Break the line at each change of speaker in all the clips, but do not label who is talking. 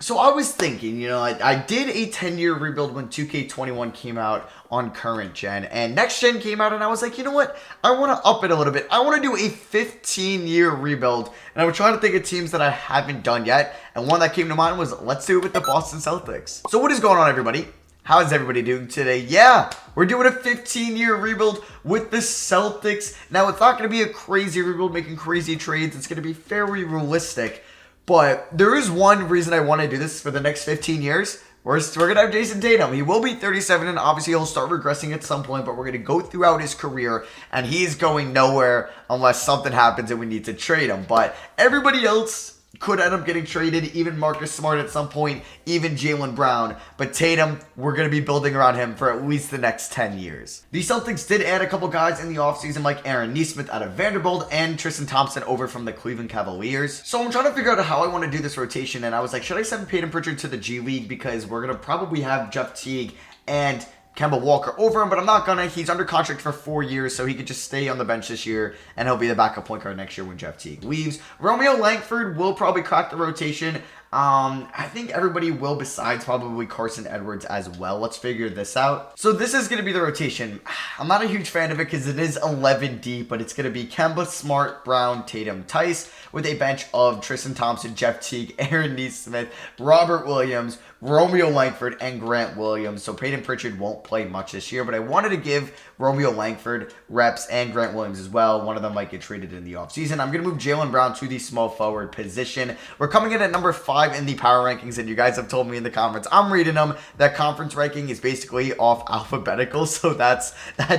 So I was thinking, I did a 10-year rebuild when 2K21 came out on current gen, and next gen came out, and I was like, you know what? I want to up it a little bit. I want to do a 15-year rebuild, and I was trying to think of teams that I haven't done yet, and one that came to mind was, let's do it with the Boston Celtics. So what is going on, everybody? How is everybody doing today? Yeah, we're doing a 15-year rebuild with the Celtics. Now, it's not going to be a crazy rebuild, making crazy trades. It's going to be very realistic. But there is one reason I want to do this for the next 15 years. We're going to have Jason Tatum. He will be 37, and obviously he'll start regressing at some point, but we're going to go throughout his career, and he's going nowhere unless something happens and we need to trade him. But everybody else could end up getting traded, even Marcus Smart at some point, even Jaylen Brown. But Tatum, we're going to be building around him for at least the next 10 years. The Celtics did add a couple guys in the offseason, like Aaron Nesmith out of Vanderbilt and Tristan Thompson over from the Cleveland Cavaliers. So I'm trying to figure out how I want to do this rotation, and I was like, should I send Peyton Pritchard to the G League? Because we're going to probably have Jeff Teague and Kemba Walker over him, but I'm not gonna. He's under contract for 4 years, so he could just stay on the bench this year, and he'll be the backup point guard next year when Jeff Teague leaves. Romeo Langford will probably crack the rotation. I think everybody will besides probably Carson Edwards as well. Let's figure this out. So this is going to be the rotation. I'm not a huge fan of it because it is 11 deep, but it's going to be Kemba, Smart, Brown, Tatum, Tice with a bench of Tristan Thompson, Jeff Teague, Aaron Nesmith, Robert Williams, Romeo Langford, and Grant Williams. So Peyton Pritchard won't play much this year, but I wanted to give Romeo Langford reps and Grant Williams as well. One of them might get traded in the offseason. I'm going to move Jaylen Brown to the small forward position. We're coming in at number 5 in the power rankings, and you guys have told me in the comments, I'm reading them, that conference ranking is basically off alphabetical, so that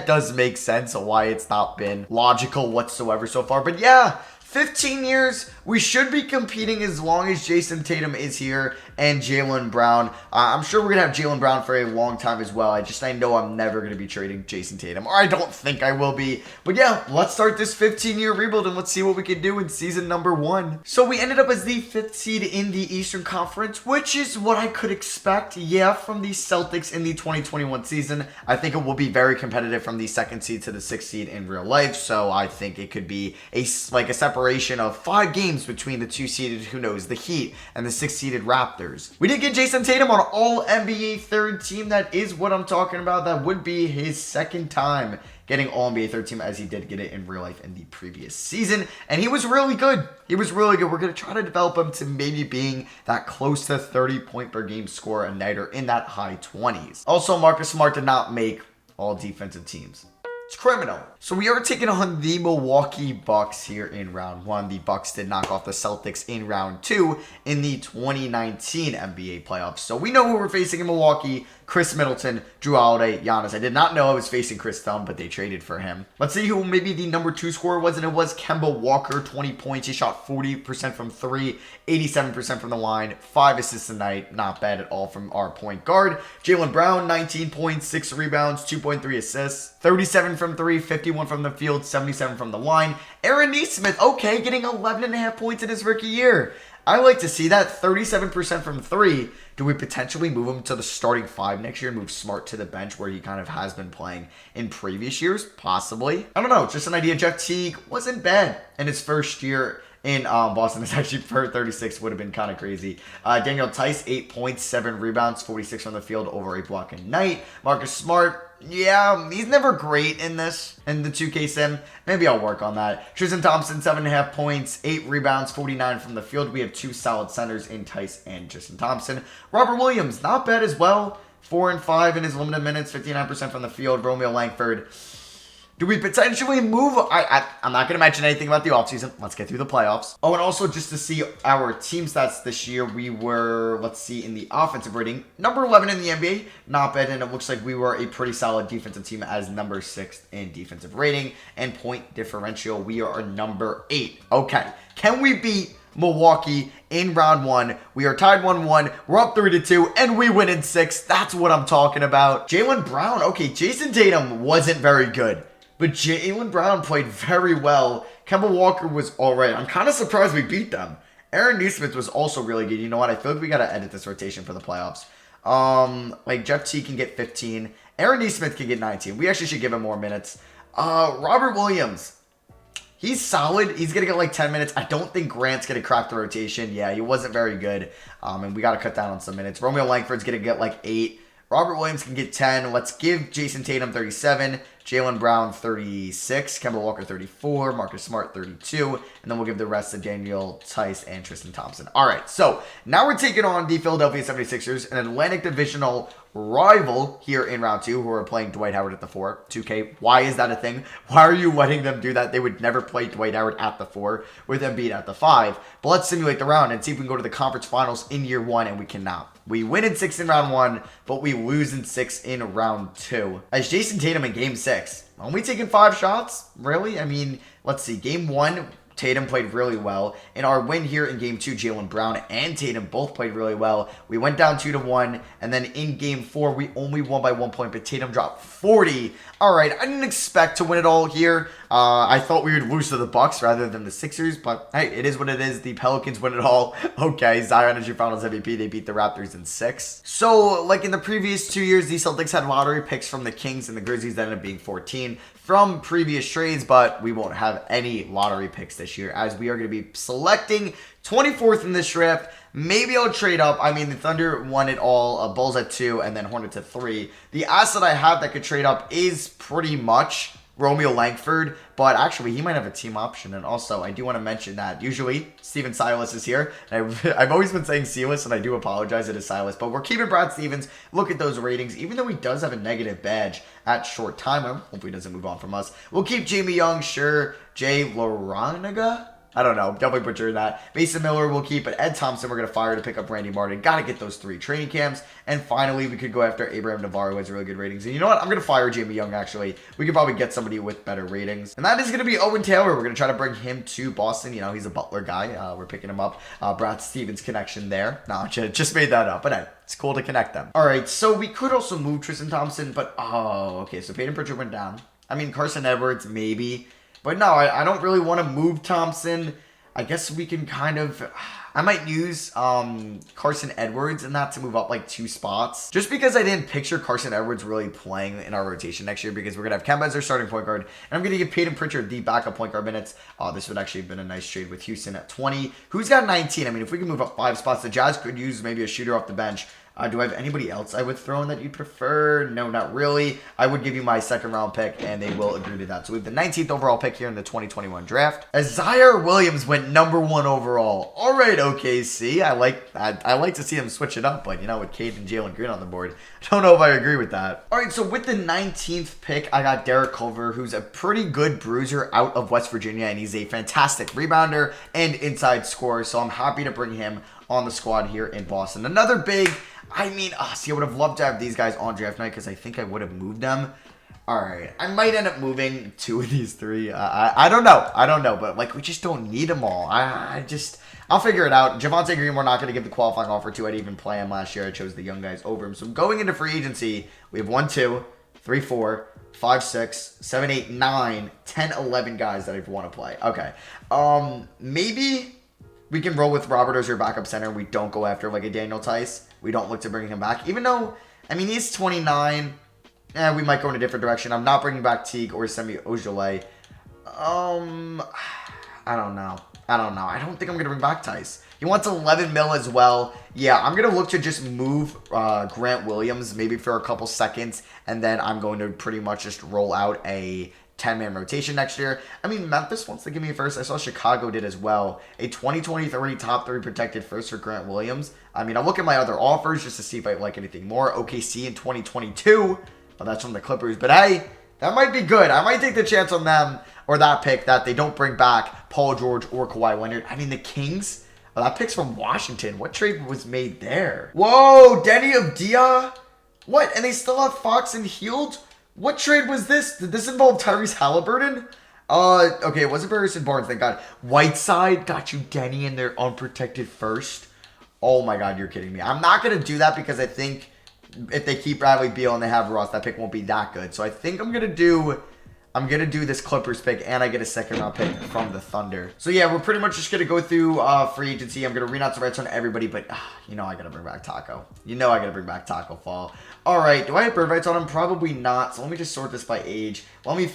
does make sense of why it's not been logical whatsoever so far. But yeah, 15 years, we should be competing as long as Jason Tatum is here and Jaylen Brown. I'm sure we're going to have Jaylen Brown for a long time as well. I know I'm never going to be trading Jason Tatum, or I don't think I will be. But yeah, let's start this 15-year rebuild and let's see what we can do in season number 1. So we ended up as the 5th seed in the Eastern Conference, which is what I could expect, yeah, from the Celtics in the 2021 season. I think it will be very competitive from the 2nd seed to the 6th seed in real life, so I think it could be a separation of 5 games between the 2-seeded, who knows, the Heat and the 6-seeded Raptors. We did get Jason Tatum on All-NBA 3rd team. That is what I'm talking about. That would be his 2nd time getting All-NBA 3rd team, as he did get it in real life in the previous season. And he was really good. He was really good. We're going to try to develop him to maybe being that close to 30 point per game scorer a night, or in that high 20s. Also, Marcus Smart did not make all defensive teams. It's criminal. So we are taking on the Milwaukee Bucks here in round 1. The Bucks did knock off the Celtics in round 2 in the 2019 NBA playoffs. So we know who we're facing in Milwaukee. Chris Middleton, Drew Holiday, Giannis. I did not know I was facing Chris Dunn, but they traded for him. Let's see who maybe the number 2 scorer was, and it was Kemba Walker, 20 points. He shot 40% from 3, 87% from the line, 5 assists a night. Not bad at all from our point guard. Jaylen Brown, 19 points, 6 rebounds, 2.3 assists, 37 from 3, 51 from the field, 77 from the line. Aaron Nesmith, okay, getting 11.5 points in his rookie year. I like to see that. 37% from 3. Do we potentially move him to the starting 5 next year and move Smart to the bench where he kind of has been playing in previous years? Possibly. I don't know. Just an idea. Jeff Teague wasn't bad in his first year in Boston. It's actually per 36 would have been kind of crazy. Daniel Tice, 8 points, 7 rebounds, 46 from the field, over a block a night. Marcus Smart, yeah, he's never great in the 2K sim. Maybe I'll work on that. Tristan Thompson, 7.5 points, 8 rebounds, 49 from the field. We have 2 solid centers in Tice and Tristan Thompson. Robert Williams, not bad as well. 4 and 5 in his limited minutes, 59% from the field. Romeo Langford. Do we potentially move? I'm not going to mention anything about the offseason. Let's get through the playoffs. Oh, and also just to see our team stats this year, we were, let's see, in the offensive rating, number 11 in the NBA. Not bad, and it looks like we were a pretty solid defensive team as number 6th in defensive rating. And point differential, we are number 8. Okay, can we beat Milwaukee in round 1? We are tied 1-1. We're up 3-2, and we win in 6. That's what I'm talking about. Jaylen Brown, okay, Jason Tatum wasn't very good, but Jaylen Brown played very well. Kemba Walker was alright. I'm kind of surprised we beat them. Aaron Nesmith was also really good. You know what? I feel like we got to edit this rotation for the playoffs. Like Jeff T can get 15. Aaron Nesmith can get 19. We actually should give him more minutes. Robert Williams. He's solid. He's going to get like 10 minutes. I don't think Grant's going to crack the rotation. Yeah, he wasn't very good. And we got to cut down on some minutes. Romeo Langford's going to get like 8. Robert Williams can get 10. Let's give Jason Tatum 37. Jaylen Brown 36. Kemba Walker 34. Marcus Smart 32. And then we'll give the rest to Daniel Tice and Tristan Thompson. All right, so now we're taking on the Philadelphia 76ers, an Atlantic Divisional rival here in round 2 who are playing Dwight Howard at the 4. 2K, why is that a thing? Why are you letting them do that? They would never play Dwight Howard at the 4 with Embiid at the 5. But let's simulate the round and see if we can go to the conference finals in year 1, and we cannot. We win in 6 in round 1, but we lose in 6 in round 2. As Jason Tatum in game 6, only taking 5 shots? Really? I mean, let's see. Game 1, Tatum played really well. In our win here in game 2, Jaylen Brown and Tatum both played really well. We went down 2-1, and then in game 4, we only won by 1 point, but Tatum dropped 40. All right, I didn't expect to win it all here. I thought we would lose to the Bucks rather than the Sixers, but hey, it is what it is. The Pelicans win it all. Okay, Zion is your Finals MVP. They beat the Raptors in 6. So, like in the previous 2 years, the Celtics had lottery picks from the Kings and the Grizzlies that ended up being 14 from previous trades, but we won't have any lottery picks this year as we are going to be selecting 24th in this draft. Maybe I'll trade up. I mean, the Thunder won it all. Bulls at 2 and then Hornets at 3. The asset I have that could trade up is pretty much Romeo Langford, but actually he might have a team option. And also, I do want to mention that usually Steven Silas is here. I've always been saying Silas, and I do apologize, it is Silas, but we're keeping Brad Stevens. Look at those ratings, even though he does have a negative badge at short timer. Hopefully he doesn't move on from us. We'll keep Jamie Young, sure. Jay Loranaga? I don't know. Definitely butchered that. Mason Miller will keep, but Ed Thompson we're going to fire to pick up Randy Martin. Got to get those 3 training camps. And finally, we could go after Abraham Navarro, who has really good ratings. And you know what? I'm going to fire Jamie Young, actually. We could probably get somebody with better ratings. And that is going to be Owen Taylor. We're going to try to bring him to Boston. You know, he's a Butler guy. We're picking him up. Brad Stevens connection there. No, just made that up. But hey, it's cool to connect them. All right, so we could also move Tristan Thompson, but okay, so Peyton Pritchard went down. I mean, Carson Edwards, maybe. But no, I don't really want to move Thompson. I guess we can kind of, I might use Carson Edwards and that to move up like 2 spots. Just because I didn't picture Carson Edwards really playing in our rotation next year, because we're going to have Kemba as our starting point guard. And I'm going to give Peyton Pritchard the backup point guard minutes. This would actually have been a nice trade with Houston at 20. Who's got 19? I mean, if we can move up 5 spots, the Jazz could use maybe a shooter off the bench. Do I have anybody else I would throw in that you prefer? No, not really. I would give you my 2nd round pick, and they will agree to that. So we have the 19th overall pick here in the 2021 draft. Isaiah Williams went number 1 overall. All right, OKC. I like to see them switch it up, but you know, with Cade and Jalen Green on the board, I don't know if I agree with that. All right, so with the 19th pick, I got Derek Culver, who's a pretty good bruiser out of West Virginia, and he's a fantastic rebounder and inside scorer. So I'm happy to bring him on the squad here in Boston. Another big, I mean, see, I would have loved to have these guys on draft night because I think I would have moved them. All right, I might end up moving 2 of these 3. I don't know, but like we just don't need them all. I'll figure it out. Javonte Green, we're not going to give the qualifying offer to. I didn't even play him last year. I chose the young guys over him. So going into free agency, we have 1, 2, 3, 4, 5, 6, 7, 8, 9, 10, 11 guys that I want to play. Okay, maybe we can roll with Robert as your backup center. We don't go after like a Daniel Tice. We don't look to bring him back. Even though, I mean, he's 29. We might go in a different direction. I'm not bringing back Teague or Semi Ojeleye. I don't know. I don't think I'm going to bring back Tice. He wants 11 mil as well. Yeah, I'm going to look to just move Grant Williams maybe for a couple seconds. And then I'm going to pretty much just roll out a 10-man rotation next year. I mean, Memphis wants to give me a first. I saw Chicago did as well. A 2023 top 3 protected first for Grant Williams. I mean, I'll look at my other offers just to see if I like anything more. OKC in 2022. Well, that's from the Clippers. But hey, that might be good. I might take the chance on them or that pick that they don't bring back Paul George or Kawhi Leonard. I mean, the Kings. Well, that pick's from Washington. What trade was made there? Whoa, Denny of Dia? What? And they still have Fox and Hield? What trade was this? Did this involve Tyrese Halliburton? Okay, it wasn't Harrison Barnes, thank God. Whiteside got you Denny in their unprotected first. Oh my God, you're kidding me. I'm not going to do that because I think if they keep Bradley Beal and they have Ross, that pick won't be that good. So I think I'm going to do this Clippers pick, and I get a 2nd round pick from the Thunder. So yeah, we're pretty much just going to go through free agency. I'm going to read out the rights on everybody, but you know I got to bring back Taco. You know I got to bring back Taco Fall. All right, do I have bird rights on him? Probably not. So let me just sort this by age. Let me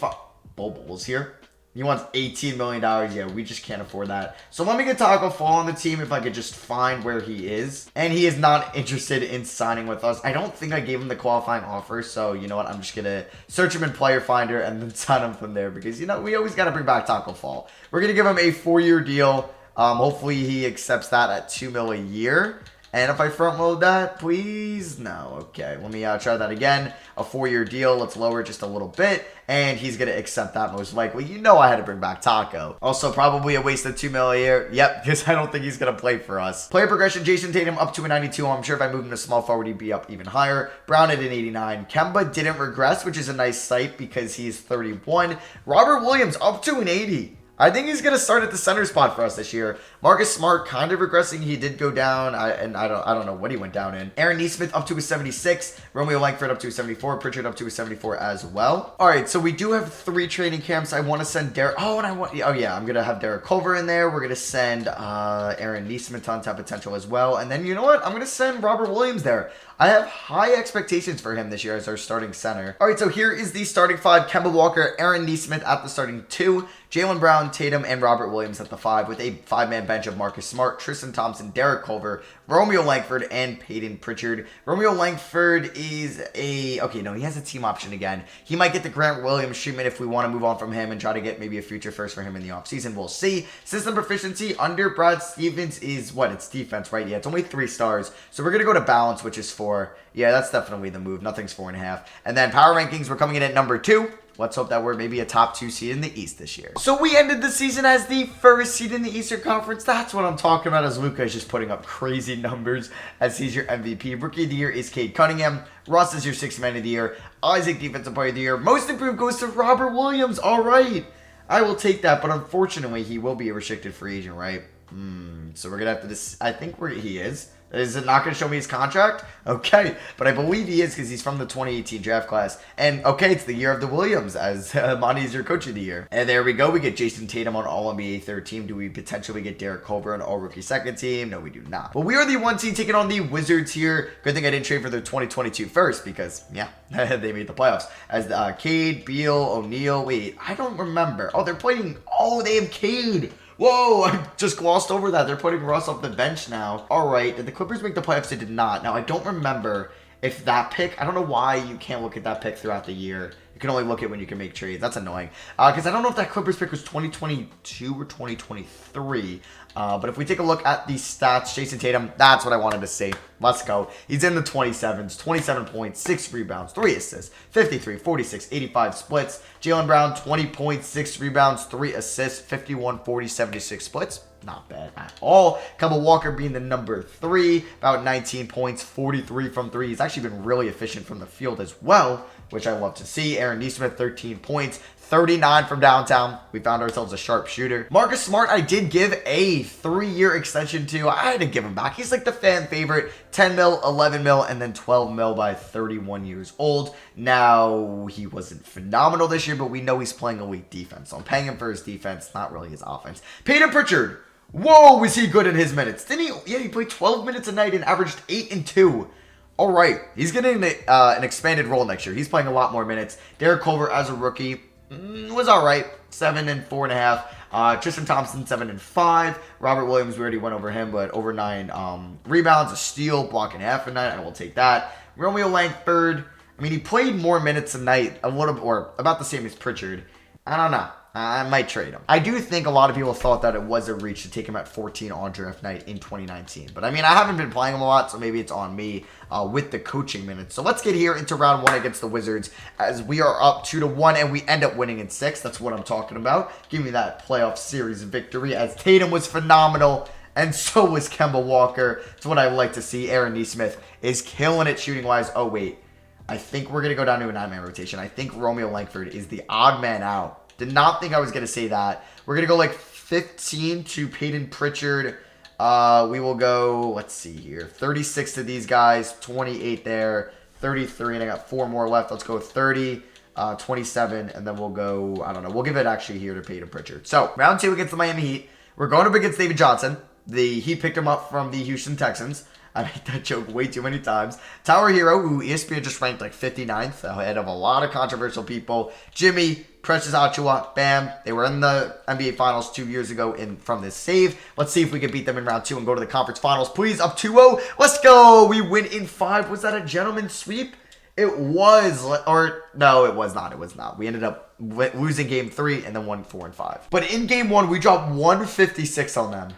Bulbul's here. He wants $18 million. Yeah, we just can't afford that. So let me get Taco Fall on the team if I could just find where he is. And he is not interested in signing with us. I don't think I gave him the qualifying offer. So, you know what? I'm just going to search him in Player Finder and then sign him from there. Because, you know, we always got to bring back Taco Fall. We're going to give him a 4-year deal. Hopefully he accepts that at $2 million a year. And if I front load that, please? No. Okay, let me try that again. A 4-year deal. Let's lower it just a little bit. And he's going to accept that most likely. You know I had to bring back Taco. Also, probably a waste of $2 million a year. Yep, because I don't think he's going to play for us. Player progression, Jason Tatum up to a 92. I'm sure if I moved him to small forward, he'd be up even higher. Brown at an 89. Kemba didn't regress, which is a nice sight because he's 31. Robert Williams up to an 80. I think he's going to start at the center spot for us this year. Marcus Smart kind of regressing. He did go down, I don't know what he went down in. Aaron Nesmith up to a 76. Romeo Langford up to a 74. Pritchard up to a 74 as well. All right, so we do have 3 training camps. I want to send Derek. Oh, I'm going to have Derek Culver in there. We're going to send Aaron Nesmith on top potential as well. And then you know what? I'm going to send Robert Williams there. I have high expectations for him this year as our starting center. All right, so here is the starting 5. Kemba Walker, Aaron Nesmith at the starting 2. Jaylen Brown, Tatum, and Robert Williams at the 5 with a 5-man bench of Marcus Smart, Tristan Thompson, Derek Culver, Romeo Langford, and Peyton Pritchard. Romeo Langford is he has a team option again. He might get the Grant Williams treatment if we want to move on from him and try to get maybe a future first for him in the offseason. We'll see. System proficiency under Brad Stevens is what? It's defense, right? Yeah, it's only 3 stars. So we're going to go to balance, which is 4. Yeah, that's definitely the move. Nothing's 4.5. And then power rankings, we're coming in at number 2. Let's hope that we're maybe a top 2 seed in the East this year. So we ended the season as the 1st seed in the Eastern Conference. That's what I'm talking about, as Luka is just putting up crazy numbers as he's your MVP. Rookie of the Year is Cade Cunningham. Russ is your 6th Man of the Year. Isaac, Defensive Player of the Year. Most Improved goes to Robert Williams. All right. I will take that, but unfortunately, he will be a restricted free agent, right? So we're going to have to... I think he is. Is it not going to show me his contract? Okay, but I believe he is because he's from the 2018 draft class. And okay, it's the year of the Williams as Monty is your coach of the year. And there we go. We get Jason Tatum on All-NBA 3rd team. Do we potentially get Derek Culver on All-Rookie 2nd team? No, we do not. But we are the 1 seed taking on the Wizards here. Good thing I didn't trade for their 2022 first because, yeah, they made the playoffs. As Cade, Beal, O'Neal. Wait, I don't remember. Oh, they're playing. Oh, they have Cade. Whoa, I just glossed over that. They're putting Russ off the bench now. All right, did the Clippers make the playoffs? They did not. Now, I don't remember if that pick, I don't know why you can't look at that pick throughout the year. You can only look at when you can make trades. That's annoying. Because I don't know if that Clippers pick was 2022 or 2023. But if we take a look at the stats, Jason Tatum, that's what I wanted to see. Let's go. He's in the 27s, 27 points, 6 rebounds, 3 assists, 53, 46, 85 splits. Jaylen Brown, 20 points, 6 rebounds, 3 assists, 51, 40, 76 splits. Not bad at all. Kemba Walker being the number 3, about 19 points, 43 from 3. He's actually been really efficient from the field as well, which I love to see. Aaron Nesmith, 13 points, 39 from downtown. We found ourselves a sharp shooter. Marcus Smart, I did give a 3-year extension to. I had to give him back. He's like the fan favorite. 10 mil, 11 mil, and then 12 mil by 31 years old. Now, he wasn't phenomenal this year, but we know he's playing elite defense. So I'm paying him for his defense, not really his offense. Peyton Pritchard. Whoa, was he good in his minutes? Didn't he? Yeah, he played 12 minutes a night and averaged 8 and 2. All right, he's getting an expanded role next year. He's playing a lot more minutes. Derek Culver as a rookie was all right, 7 and 4.5. Tristan Thompson, 7 and 5. Robert Williams, we already went over him, but over 9 rebounds, a steal, block and a half a night. I will take that. Romeo Langford, I mean, he played more minutes a night, a little bit, or about the same as Pritchard. I don't know. I might trade him. I do think a lot of people thought that it was a reach to take him at 14 on draft night in 2019. But I mean, I haven't been playing him a lot, so maybe it's on me with the coaching minutes. So let's get here into round 1 against the Wizards as we are up 2-1 and we end up winning in 6. That's what I'm talking about. Give me that playoff series victory as Tatum was phenomenal and so was Kemba Walker. It's what I like to see. Aaron Nesmith is killing it shooting-wise. Oh, wait. I think we're going to go down to a 9-man rotation. I think Romeo Langford is the odd man out. Did not think I was going to say that. We're going to go like 15 to Peyton Pritchard. We will go, let's see here, 36 to these guys, 28 there, 33, and I got 4 more left. Let's go 30, 27, and then we'll go, I don't know. We'll give it actually here to Peyton Pritchard. So, round 2 against the Miami Heat. We're going up against David Johnson. The Heat picked him up from the Houston Texans. I made that joke way too many times. Tower Hero, who ESPN just ranked like 59th, ahead of a lot of controversial people. Jimmy, Precious Achua, bam. They were in the NBA Finals 2 years ago from this save. Let's see if we can beat them in round 2 and go to the conference finals. Please, up 2-0. Let's go. We win in 5. Was that a gentleman's sweep? It was, or no, it was not. It was not. We ended up losing game 3 and then won 4 and 5. But in game 1, we dropped 156 on them.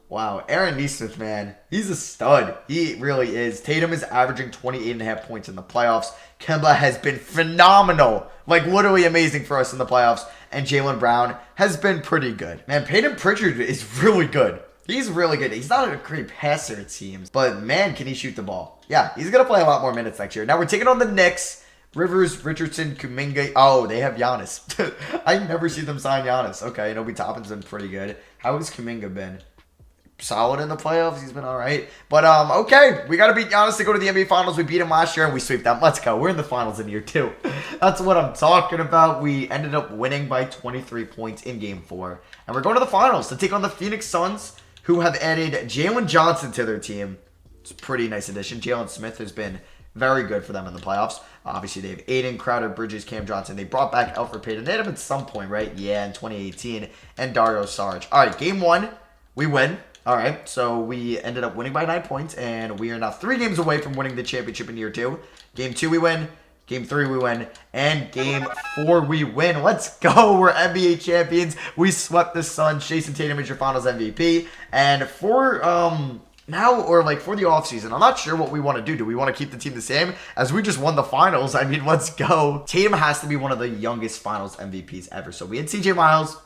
Wow, Aaron Nesmith, man, he's a stud. He really is. Tatum is averaging 28.5 points in the playoffs. Kemba has been phenomenal, like literally amazing for us in the playoffs. And Jaylen Brown has been pretty good. Man, Peyton Pritchard is really good. He's really good. He's not a great passer, it seems. But, man, can he shoot the ball. Yeah, he's going to play a lot more minutes next year. Now, we're taking on the Knicks. Rivers, Richardson, Kuminga. Oh, they have Giannis. I never see them sign Giannis. Okay, Obi Toppin's been pretty good. How has Kuminga been? Solid in the playoffs. He's been all right. But, okay. We got to beat Giannis to go to the NBA Finals. We beat him last year, and we sweep them. Let's go. We're in the finals in year 2. That's what I'm talking about. We ended up winning by 23 points in game 4. And we're going to the finals to take on the Phoenix Suns, who have added Jalen Johnson to their team. It's a pretty nice addition. Jalen Smith has been very good for them in the playoffs. Obviously, they have Aiden, Crowder, Bridges, Cam Johnson. They brought back Elfrid Payton. They had him at some point, right? Yeah, in 2018. And Dario Saric. All right, game 1, we win. All right, so we ended up winning by 9 points, and we are now 3 games away from winning the championship in year 2. Game 2, we win. Game 3, we win. And Game 4, we win. Let's go. We're NBA champions. We swept the Suns. Jason Tatum is your finals MVP. And for now, or like for the offseason, I'm not sure what we want to do. Do we want to keep the team the same? As we just won the finals. I mean, let's go. Tatum has to be one of the youngest finals MVPs ever. So we had CJ Miles.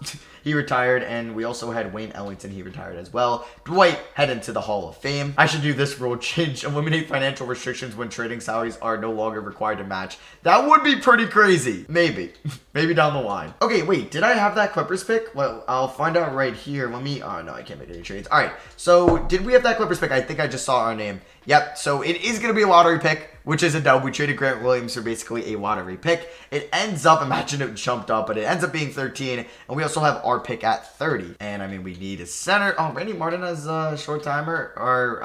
He retired, and we also had Wayne Ellington. He retired as well. Dwight head into the Hall of Fame. I should do this rule change. Eliminate financial restrictions when trading salaries are no longer required to match. That would be pretty crazy. Maybe. Maybe down the line. Okay, wait. Did I have that Clippers pick? Well, I'll find out right here. Let me... Oh, no, I can't make any trades. All right. So, did we have that Clippers pick? I think I just saw our name. Yep. So, it is going to be a lottery pick, which is a dub. We traded Grant Williams for basically a lottery pick. It ends up, imagine it jumped up, but it ends up being 13. And we also have our pick at 30. And I mean, we need a center. Oh, Randy Martin has a short timer. Or,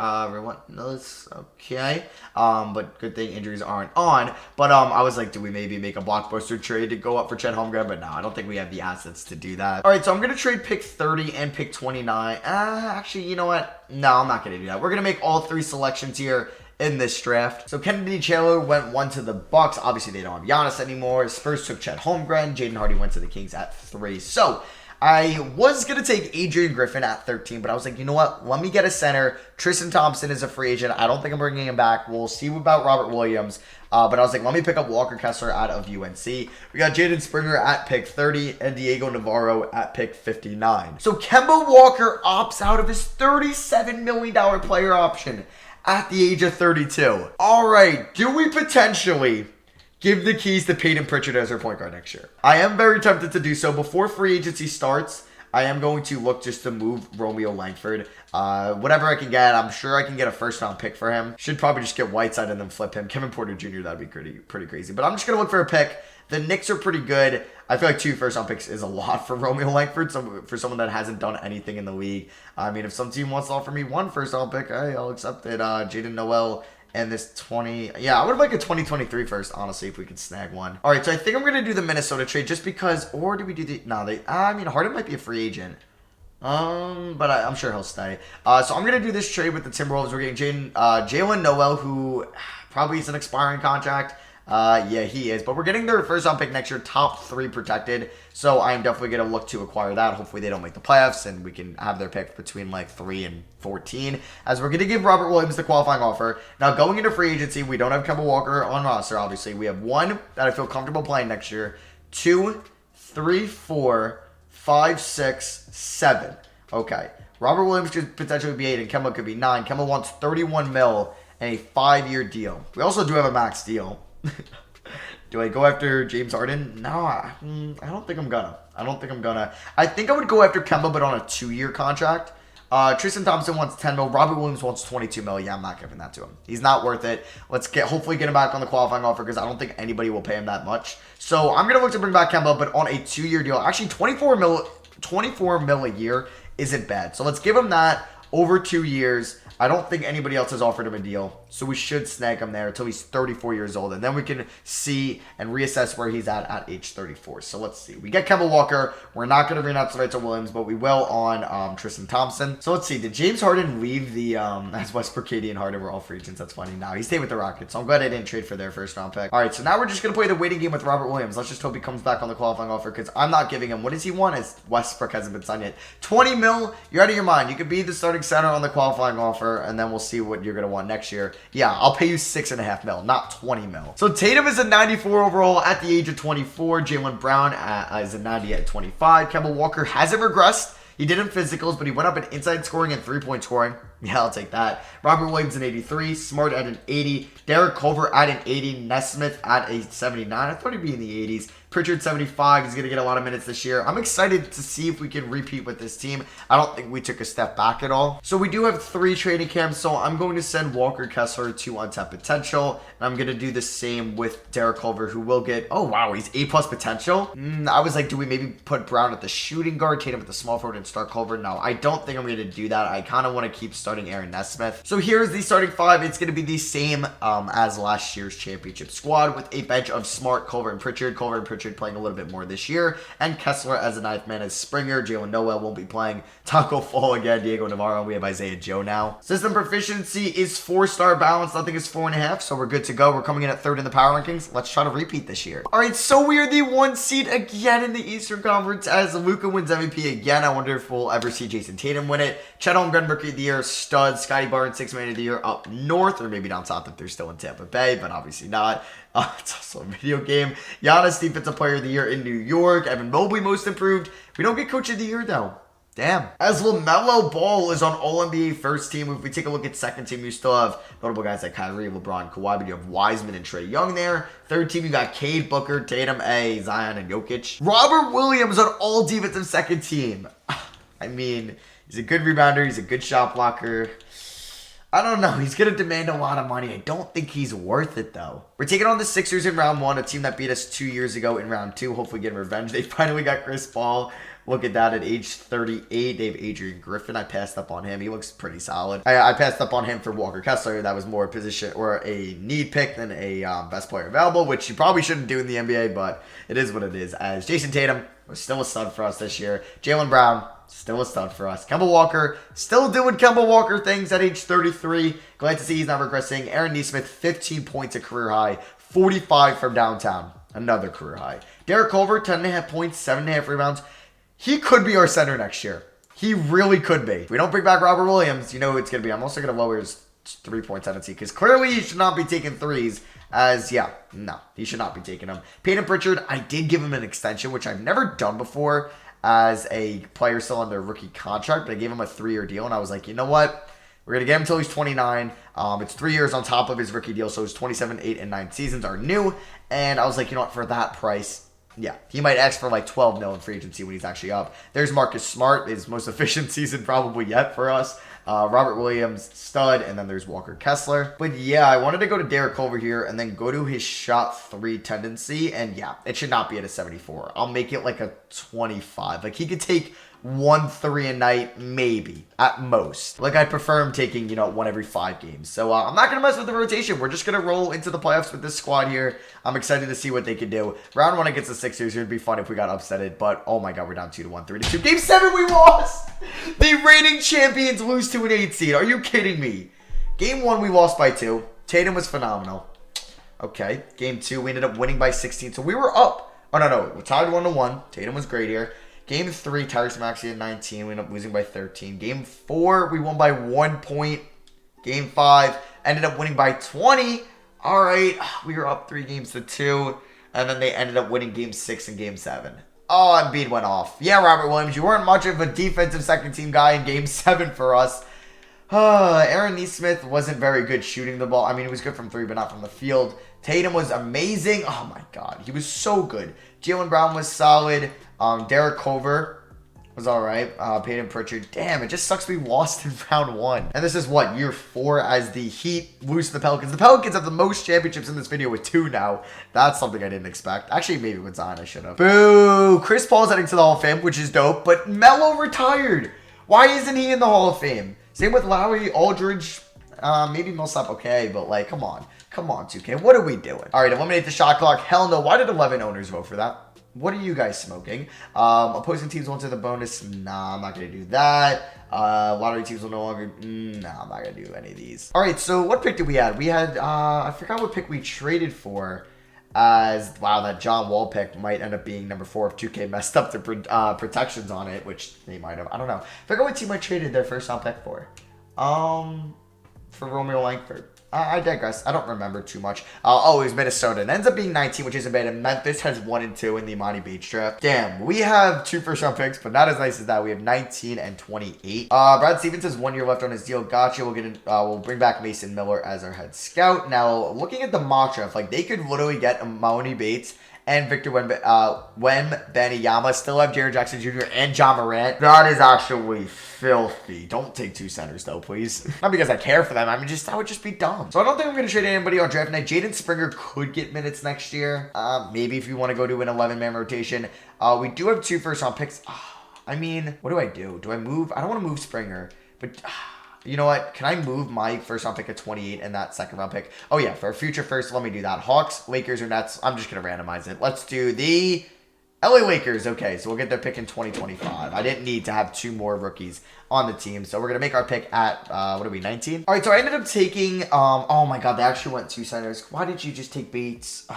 okay. But good thing injuries aren't on. But I was like, do we maybe make a blockbuster trade to go up for Chet Holmgren? But no, I don't think we have the assets to do that. All right, so I'm going to trade pick 30 and pick 29. Actually, you know what? No, I'm not going to do that. We're going to make all 3 selections here in this draft. So Kennedy Chandler went 1 to the Bucks. Obviously, they don't have Giannis anymore. Spurs took Chet Holmgren. Jaden Hardy went to the Kings at 3. So I was going to take Adrian Griffin at 13, but I was like, you know what? Let me get a center. Tristan Thompson is a free agent. I don't think I'm bringing him back. We'll see about Robert Williams. But I was like, let me pick up Walker Kessler out of UNC. We got Jaden Springer at pick 30 and Diego Navarro at pick 59. So Kemba Walker opts out of his $37 million player option at the age of 32. All right, do we potentially give the keys to Peyton Pritchard as our point guard next year? I am very tempted to do so. Before free agency starts, I am going to look just to move Romeo Langford. Whatever I can get, I'm sure I can get a first-round pick for him. Should probably just get Whiteside and then flip him. Kevin Porter Jr., that'd be pretty crazy. But I'm just going to look for a pick. The Knicks are pretty good. I feel like 2 first-round picks is a lot for Romeo Langford, for someone that hasn't done anything in the league. I mean, if some team wants to offer me 1 first-round pick, hey, I'll accept it. Jaden Noel and this 20... Yeah, I would like a 2023 first, honestly, if we could snag one. All right, so I think I'm going to do the Minnesota trade just because... Or do we do the... No, I mean, Harden might be a free agent. But I'm sure he'll stay. So I'm going to do this trade with the Timberwolves. We're getting Jalen Noel, who probably is an expiring contract. Yeah, he is. But we're getting their first round pick next year, top 3 protected. So I am definitely going to look to acquire that. Hopefully they don't make the playoffs and we can have their pick between like 3 and 14. As we're going to give Robert Williams the qualifying offer. Now going into free agency, we don't have Kemba Walker on roster, obviously. We have 1 that I feel comfortable playing next year. 2, 3, 4, 5, 6, 7. Okay. Robert Williams could potentially be 8 and Kemba could be 9. Kemba wants 31 mil and a 5-year deal. We also do have a max deal. Do I go after James Harden? No, I don't think I'm gonna. I think I would go after Kemba, but on a 2-year contract. Tristan Thompson wants 10 mil. Robert Williams wants 22 mil. Yeah, I'm not giving that to him. He's not worth it. Let's hopefully get him back on the qualifying offer because I don't think anybody will pay him that much. So I'm gonna look to bring back Kemba, but on a 2-year deal. Actually, 24 mil a year isn't bad. So let's give him that. over 2 years. I don't think anybody else has offered him a deal, so we should snag him there until he's 34 years old, and then we can see and reassess where he's at age 34. So let's see. We get Kemba Walker. We're not going to re-announce Rachel Williams, but we will on Tristan Thompson. So let's see. Did James Harden leave the as Westbrook, KD, and Harden were all free agents? That's funny. No, he stayed with the Rockets, so I'm glad I didn't trade for their first round pick. All right, so now we're just going to play the waiting game with Robert Williams. Let's just hope he comes back on the qualifying offer, because I'm not giving him. What does he want? As Westbrook hasn't been signed yet. 20 mil? You're out of your mind. You could be the starting center on the qualifying offer, and then we'll see what you're going to want next year. Yeah, I'll pay you 6.5 mil, not 20 mil. So Tatum is a 94 overall at the age of 24. Jaylen Brown is a 90 at 25. Kemba Walker hasn't regressed. He did in physicals, but he went up in inside scoring and three-point scoring. Yeah, I'll take that. Robert Williams an 83. Smart at an 80. Derek Culver at an 80. Nesmith at a 79. I thought he'd be in the 80s. Pritchard 75. He's going to get a lot of minutes this year. I'm excited to see if we can repeat with this team. I don't think we took a step back at all. So we do have 3 training camps. So I'm going to send Walker Kessler to untapped potential. And I'm going to do the same with Derek Culver, who will get, oh wow, he's A+ potential. I was like, do we maybe put Brown at the shooting guard, Tatum at the small forward, and start Culver? No, I don't think I'm going to do that. I kind of want to keep starting Aaron Nesmith. So here's the starting 5. It's going to be the same as last year's championship squad, with a bench of Smart, Culver, and Pritchard. Culver and Pritchard playing a little bit more this year, and Kessler as a 9th man as Springer. Jalen Noel won't be playing. Taco Fall again. Diego Navarro. We have Isaiah Joe now. System proficiency is 4-star balance. Nothing is 4.5, so we're good to go. We're coming in at 3rd in the power rankings. Let's try to repeat this year. All right, so we are the 1 seed again in the Eastern Conference as Luka wins MVP again. I wonder if we'll ever see Jason Tatum win it. Chet Holmgren Rookie of the Year, stud. Scotty Barnes 6th Man of the Year up north, or maybe down south if they're still in Tampa Bay, but obviously not. It's also a video game. Giannis Defensive Player of the Year in New York. Evan Mobley Most Improved. We don't get Coach of the Year though. Damn. As LaMelo Ball is on All-NBA first team, if we take a look at second team, you still have notable guys like Kyrie, LeBron, Kawhi, but you have Wiseman and Trae Young there. Third team, you got Cade, Booker, Tatum, Zion, and Jokic. Robert Williams on all defensive second team. I mean, he's a good rebounder. He's a good shot blocker. I don't know. He's going to demand a lot of money. I don't think he's worth it, though. We're taking on the Sixers in round 1, a team that beat us 2 years ago in round 2. Hopefully getting revenge. They finally got Chris Paul. Look at that at age 38. They have Adrian Griffin. I passed up on him. He looks pretty solid. I passed up on him for Walker Kessler. That was more a position or a need pick than a best player available, which you probably shouldn't do in the NBA, but it is what it is. As Jason Tatum was still a stud for us this year. Jaylen Brown, still a stud for us. Kemba Walker, still doing Kemba Walker things at age 33. Glad to see he's not regressing. Aaron Nesmith, 15 points, a career high. 45 from downtown, another career high. Derek Culver, 10.5 points, 7.5 rebounds. He could be our center next year. He really could be. If we don't bring back Robert Williams, you know who it's going to be. I'm also going to lower his 3-point tendency, because clearly he should not be taking threes. No, he should not be taking them. Peyton Pritchard, I did give him an extension, which I've never done before as a player still under rookie contract, but I gave him a 3-year deal, and I was like, you know what? We're going to get him until he's 29. It's 3 years on top of his rookie deal, so his 27, 8, and 9 seasons are new, and I was like, you know what, for that price, yeah, he might ask for like 12 mil in free agency when he's actually up. There's Marcus Smart, his most efficient season probably yet for us. Robert Williams, stud, and then there's Walker Kessler. But yeah, I wanted to go to Derek Culver here and then go to his shot 3 tendency, and yeah, it should not be at a 74. I'll make it like a 25. Like, he could take 1 3 a night, maybe, at most. Like, I prefer him taking, 1 every 5 games. So, I'm not going to mess with the rotation. We're just going to roll into the playoffs with this squad here. I'm excited to see what they can do. Round 1 against the Sixers, it would be fun if we got upsetted, but, oh my god, we're down 2-1, 3-2. Game 7, we lost! The reigning champions lose to an 8 seed. Are you kidding me? Game 1, we lost by 2. Tatum was phenomenal. Okay, game 2, we ended up winning by 16, so we were up. Oh, no, we're tied 1-1. Tatum was great here. Game 3, Tyrese Maxey at 19. We ended up losing by 13. Game 4, we won by 1 point. Game 5, ended up winning by 20. All right, we were up 3 games to 2. And then they ended up winning Game 6 and Game 7. Oh, Embiid went off. Yeah, Robert Williams, you weren't much of a defensive second-team guy in Game 7 for us. Aaron Nesmith wasn't very good shooting the ball. I mean, he was good from 3, but not from the field. Tatum was amazing. Oh, my God. He was so good. Jaylen Brown was solid. Derek Culver was all right. Peyton Pritchard. Damn, it just sucks we lost in round 1. And this is what, year 4 as the Heat lose to the Pelicans. The Pelicans have the most championships in this video with 2 now. That's something I didn't expect. Actually, maybe with Zion I should have. Boo! Chris Paul's heading to the Hall of Fame, which is dope. But Melo retired. Why isn't he in the Hall of Fame? Same with Lowry, Aldridge, maybe Millsap, okay, but like, come on. Come on, 2K. What are we doing? All right, eliminate the shot clock. Hell no. Why did 11 owners vote for that? What are you guys smoking? Opposing teams will enter the bonus. Nah, I'm not going to do that. Lottery teams will no longer. Nah, I'm not going to do any of these. All right, so what pick did we have? We had, I forgot what pick we traded for. Wow, that John Wall pick might end up being number 4 if 2K messed up the protections on it, which they might have. I don't know. Forgot what team I traded their first round pick for. For Romeo Langford. I digress. I don't remember too much. Oh, it was Minnesota. It ends up being 19, which isn't bad. And Memphis has 1 and 2 in the Imani Bates draft. Damn, we have 2 first-round picks, but not as nice as that. We have 19 and 28. Brad Stevens has 1 year left on his deal. Gotcha. We'll bring back Mason Miller as our head scout. Now, looking at the mock draft, like they could literally get Imani Bates and Victor Wembanyama, still have Jaren Jackson Jr. and John Morant. That is actually filthy. Don't take 2 centers, though, please. Not because I care for them. I mean, that would just be dumb. So I don't think I'm going to trade anybody on draft night. Jaden Springer could get minutes next year. Maybe if you want to go to an 11-man rotation. We do have 2 first-round picks. I mean, what do? Do I move? I don't want to move Springer, but... You know what? Can I move my first round pick at 28 and that second round pick? Oh, yeah. For a future first, let me do that. Hawks, Lakers, or Nets. I'm just going to randomize it. Let's do the LA Lakers. Okay, so we'll get their pick in 2025. I didn't need to have 2 more rookies on the team. So we're going to make our pick at, what are we, 19? All right, so I ended up taking, oh my God, they actually went 2 centers. Why did you just take Bates?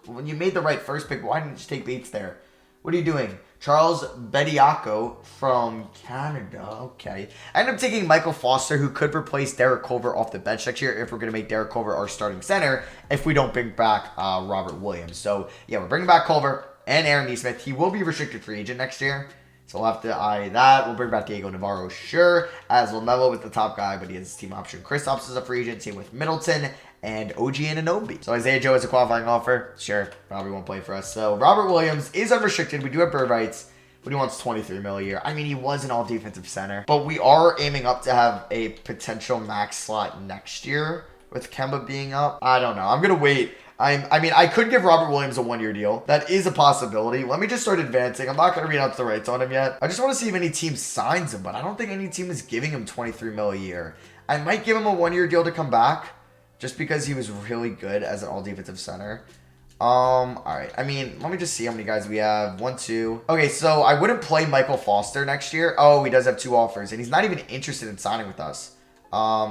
When you made the right first pick, why didn't you just take Bates there? What are you doing? Charles Bediako from Canada. Okay. I ended up taking Michael Foster, who could replace Derek Culver off the bench next year if we're going to make Derek Culver our starting center if we don't bring back Robert Williams. So, yeah, we're bringing back Culver and Aaron Nesmith. He will be restricted free agent next year. So we'll have to eye that. We'll bring back Diego Navarro, sure, as LaMelo with the top guy, but he has his team option. Kristaps is a free agent, same with Middleton and OG Anunoby. So Isaiah Joe is a qualifying offer. Sure, probably won't play for us. So Robert Williams is unrestricted. We do have bird rights, but he wants 23 mil a year. I mean, he was an all-defensive center, but we are aiming up to have a potential max slot next year with Kemba being up. I don't know. I'm going to wait. I mean, I could give Robert Williams a 1-year deal. That is a possibility. Let me just start advancing. I'm not going to read out the rights on him yet. I just want to see if any team signs him, but I don't think any team is giving him 23 mil a year. I might give him a 1-year deal to come back just because he was really good as an all-defensive center. All right. I mean, let me just see how many guys we have. 1, 2. Okay, so I wouldn't play Michael Foster next year. Oh, he does have 2 offers, and he's not even interested in signing with us.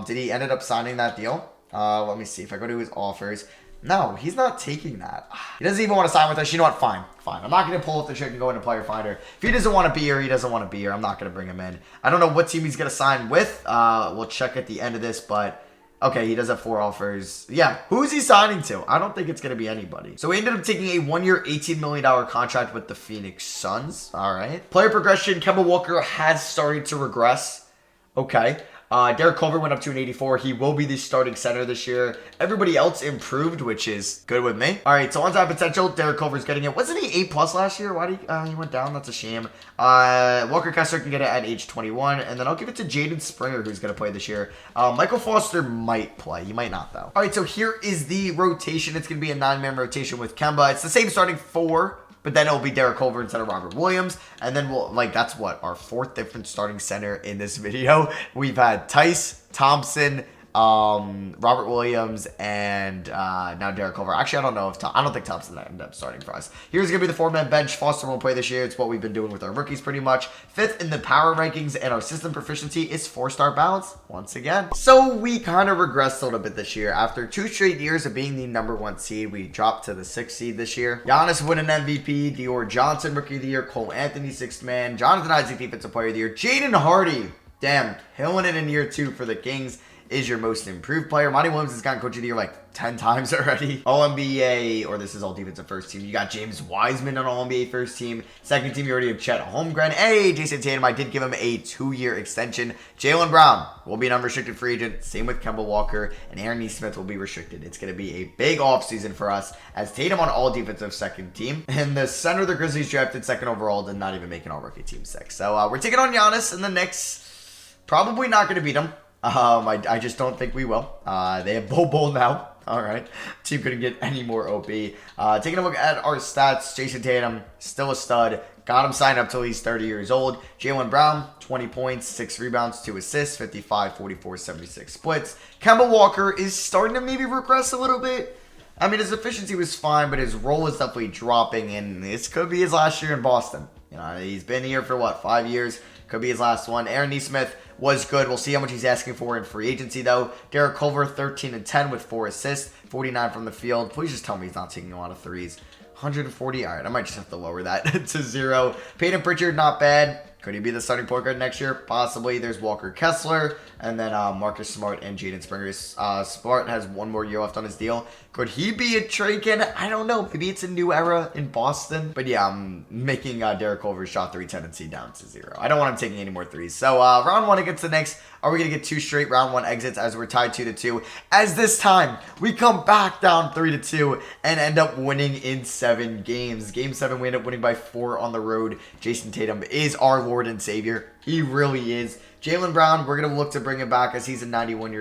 Did he ended up signing that deal? Let me see. If I go to his offers... No, he's not taking that. He doesn't even want to sign with us. You know what? Fine. I'm not going to pull up the trick and go into player finder. If he doesn't want to be here, he doesn't want to be here. I'm not going to bring him in. I don't know what team he's going to sign with. We'll check at the end of this, but okay, he does have 4 offers. Yeah, who's he signing to? I don't think it's going to be anybody. So we ended up taking a 1-year, $18 million contract with the Phoenix Suns. All right. Player progression, Kemba Walker has started to regress. Okay. Derek Culver went up to an 84. He will be the starting center this year. Everybody else improved, which is good with me. All right, so on-time potential, Derek Culver's getting it. Wasn't he 8+ last year? Why did he went down? That's a shame. Walker Kessler can get it at age 21, and then I'll give it to Jaden Springer, who's going to play this year. Michael Foster might play. He might not, though. All right, so here is the rotation. It's going to be a 9-man rotation with Kemba. It's the same starting 4. But then it'll be Derek Culver instead of Robert Williams. And then that's what, our 4th different starting center in this video. We've had Tice, Thompson, Robert Williams, and now Derek Culver. Actually, I don't know if I don't think Thompson ended up starting for us. Here's going to be the 4-man bench. Foster won't play this year. It's what we've been doing with our rookies pretty much. 5th in the power rankings, and our system proficiency is 4-star balance once again. So we kind of regressed a little bit this year. After 2 straight years of being the #1 seed, we dropped to the 6th seed this year. Giannis winning MVP, Dior Johnson Rookie of the Year, Cole Anthony 6th man, Jonathan Isaac Defensive Player of the Year, Jaden Hardy, damn, killing it in year 2 for the Kings. Is your most improved player. Monty Williams has gotten Coach of the Year like 10 times already. All-NBA, or this is all defensive first team. You got James Wiseman on All-NBA first team. Second team, you already have Chet Holmgren. Hey, Jason Tatum, I did give him a 2-year extension. Jaylen Brown will be an unrestricted free agent. Same with Kemba Walker. And Aaron Nesmith will be restricted. It's going to be a big offseason for us as Tatum on all defensive second team. And the center of the Grizzlies drafted 2nd overall did not even make an all-rookie team 6. So we're taking on Giannis and the Knicks. Probably not going to beat him. I just don't think we will. They have Bol now. All right. Team couldn't get any more OP. Taking a look at our stats, Jason Tatum, still a stud. Got him signed up till he's 30 years old. Jaylen Brown, 20 points, 6 rebounds, 2 assists, 55, 44, 76 splits. Kemba Walker is starting to maybe regress a little bit. I mean, his efficiency was fine, but his role is definitely dropping, and this could be his last year in Boston. You know, he's been here for, what, 5 years? Could be his last one. Aaron Nesmith was good. We'll see how much he's asking for in free agency, though. Derek Culver, 13 and 10 with 4 assists, 49 from the field. Please just tell me he's not taking a lot of threes. 140. All right, I might just have to lower that to 0. Peyton Pritchard, not bad. Could he be the starting point guard next year? Possibly. There's Walker Kessler, and then Marcus Smart and Jaden Springer. Smart has 1 more year left on his deal. Could he be a trade candidate? I don't know. Maybe it's a new era in Boston. But yeah, I'm making Derek Culver's shot 3 tendency down to 0. I don't want him taking any more threes. So round 1 against the Knicks. Are we going to get 2 straight round 1 exits as we're tied 2-2? As this time, we come back down 3-2 and end up winning in 7 games. Game 7, we end up winning by 4 on the road. Jason Tatum is our Lord and Savior. He really is. Jaylen Brown, we're going to look to bring him back as he's a 91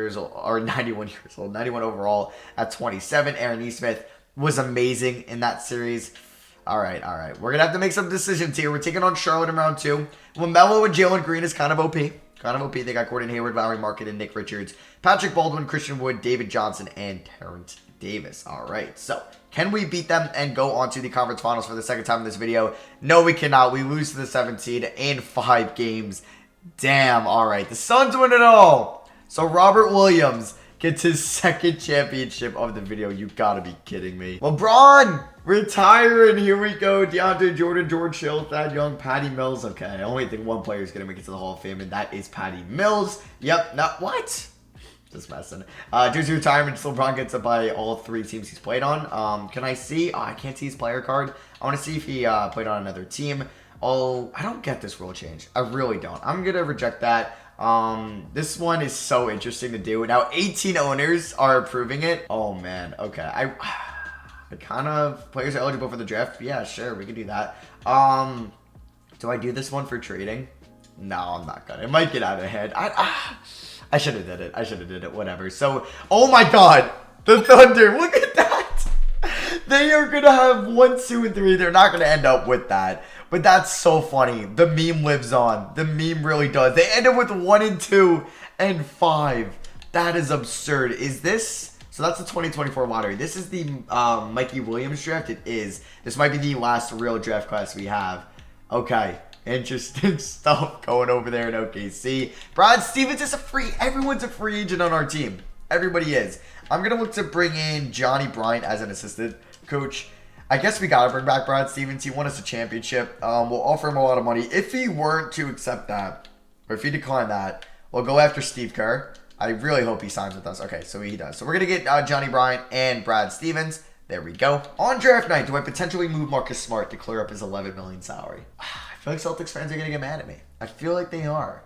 overall at 27. Aaron Nesmith was amazing in that series. All right. We're going to have to make some decisions here. We're taking on Charlotte in round 2. LaMelo and Jalen Green is kind of OP. They got Gordon Hayward, Valerie Market, and Nick Richards. Patrick Baldwin, Christian Wood, David Johnson, and Terrence Davis. All right, so can we beat them and go on to the conference finals for the second time in this video? No, we cannot. We lose to the 7th seed in 5 games. Damn, all right. The Suns win it all. So Robert Williams gets his 2nd championship of the video. You gotta be kidding me. LeBron retiring. Here we go. DeAndre Jordan, George Hill, Thad Young, Patty Mills. Okay, I only think one player is gonna make it to the Hall of Fame, and that is Patty Mills. Yep, not what? Just messing. Jersey retirement. LeBron gets it by all 3 teams he's played on. Can I see? Oh, I can't see his player card. I want to see if he played on another team. Oh, I don't get this rule change. I really don't. I'm gonna reject that. This one is so interesting to do. Now 18 owners are approving it. Oh man. Okay. I kind of players are eligible for the draft. Yeah, sure, we can do that. Do I do this one for trading? No, I'm not gonna. It might get out of hand. I should have did it. Whatever. So, oh my God, the Thunder. Look at that. They are gonna have 1, 2, and 3. They're not gonna end up with that. But that's so funny. The meme lives on. The meme really does. They end up with 1 and 2 and 5. That is absurd. Is this? So that's the 2024 lottery. This is the Mikey Williams draft. It is. This might be the last real draft class we have. Okay. Interesting stuff going over there in OKC. Brad Stevens is everyone's a free agent on our team. Everybody is. I'm going to look to bring in Johnny Bryant as an assistant coach. I guess we got to bring back Brad Stevens. He won us a championship. We'll offer him a lot of money. If he weren't to accept that, or if he declined that, we'll go after Steve Kerr. I really hope he signs with us. Okay, so he does. So we're going to get Johnny Bryant and Brad Stevens. There we go. On draft night, do I potentially move Marcus Smart to clear up his $11 million salary? I feel like Celtics fans are going to get mad at me. I feel like they are.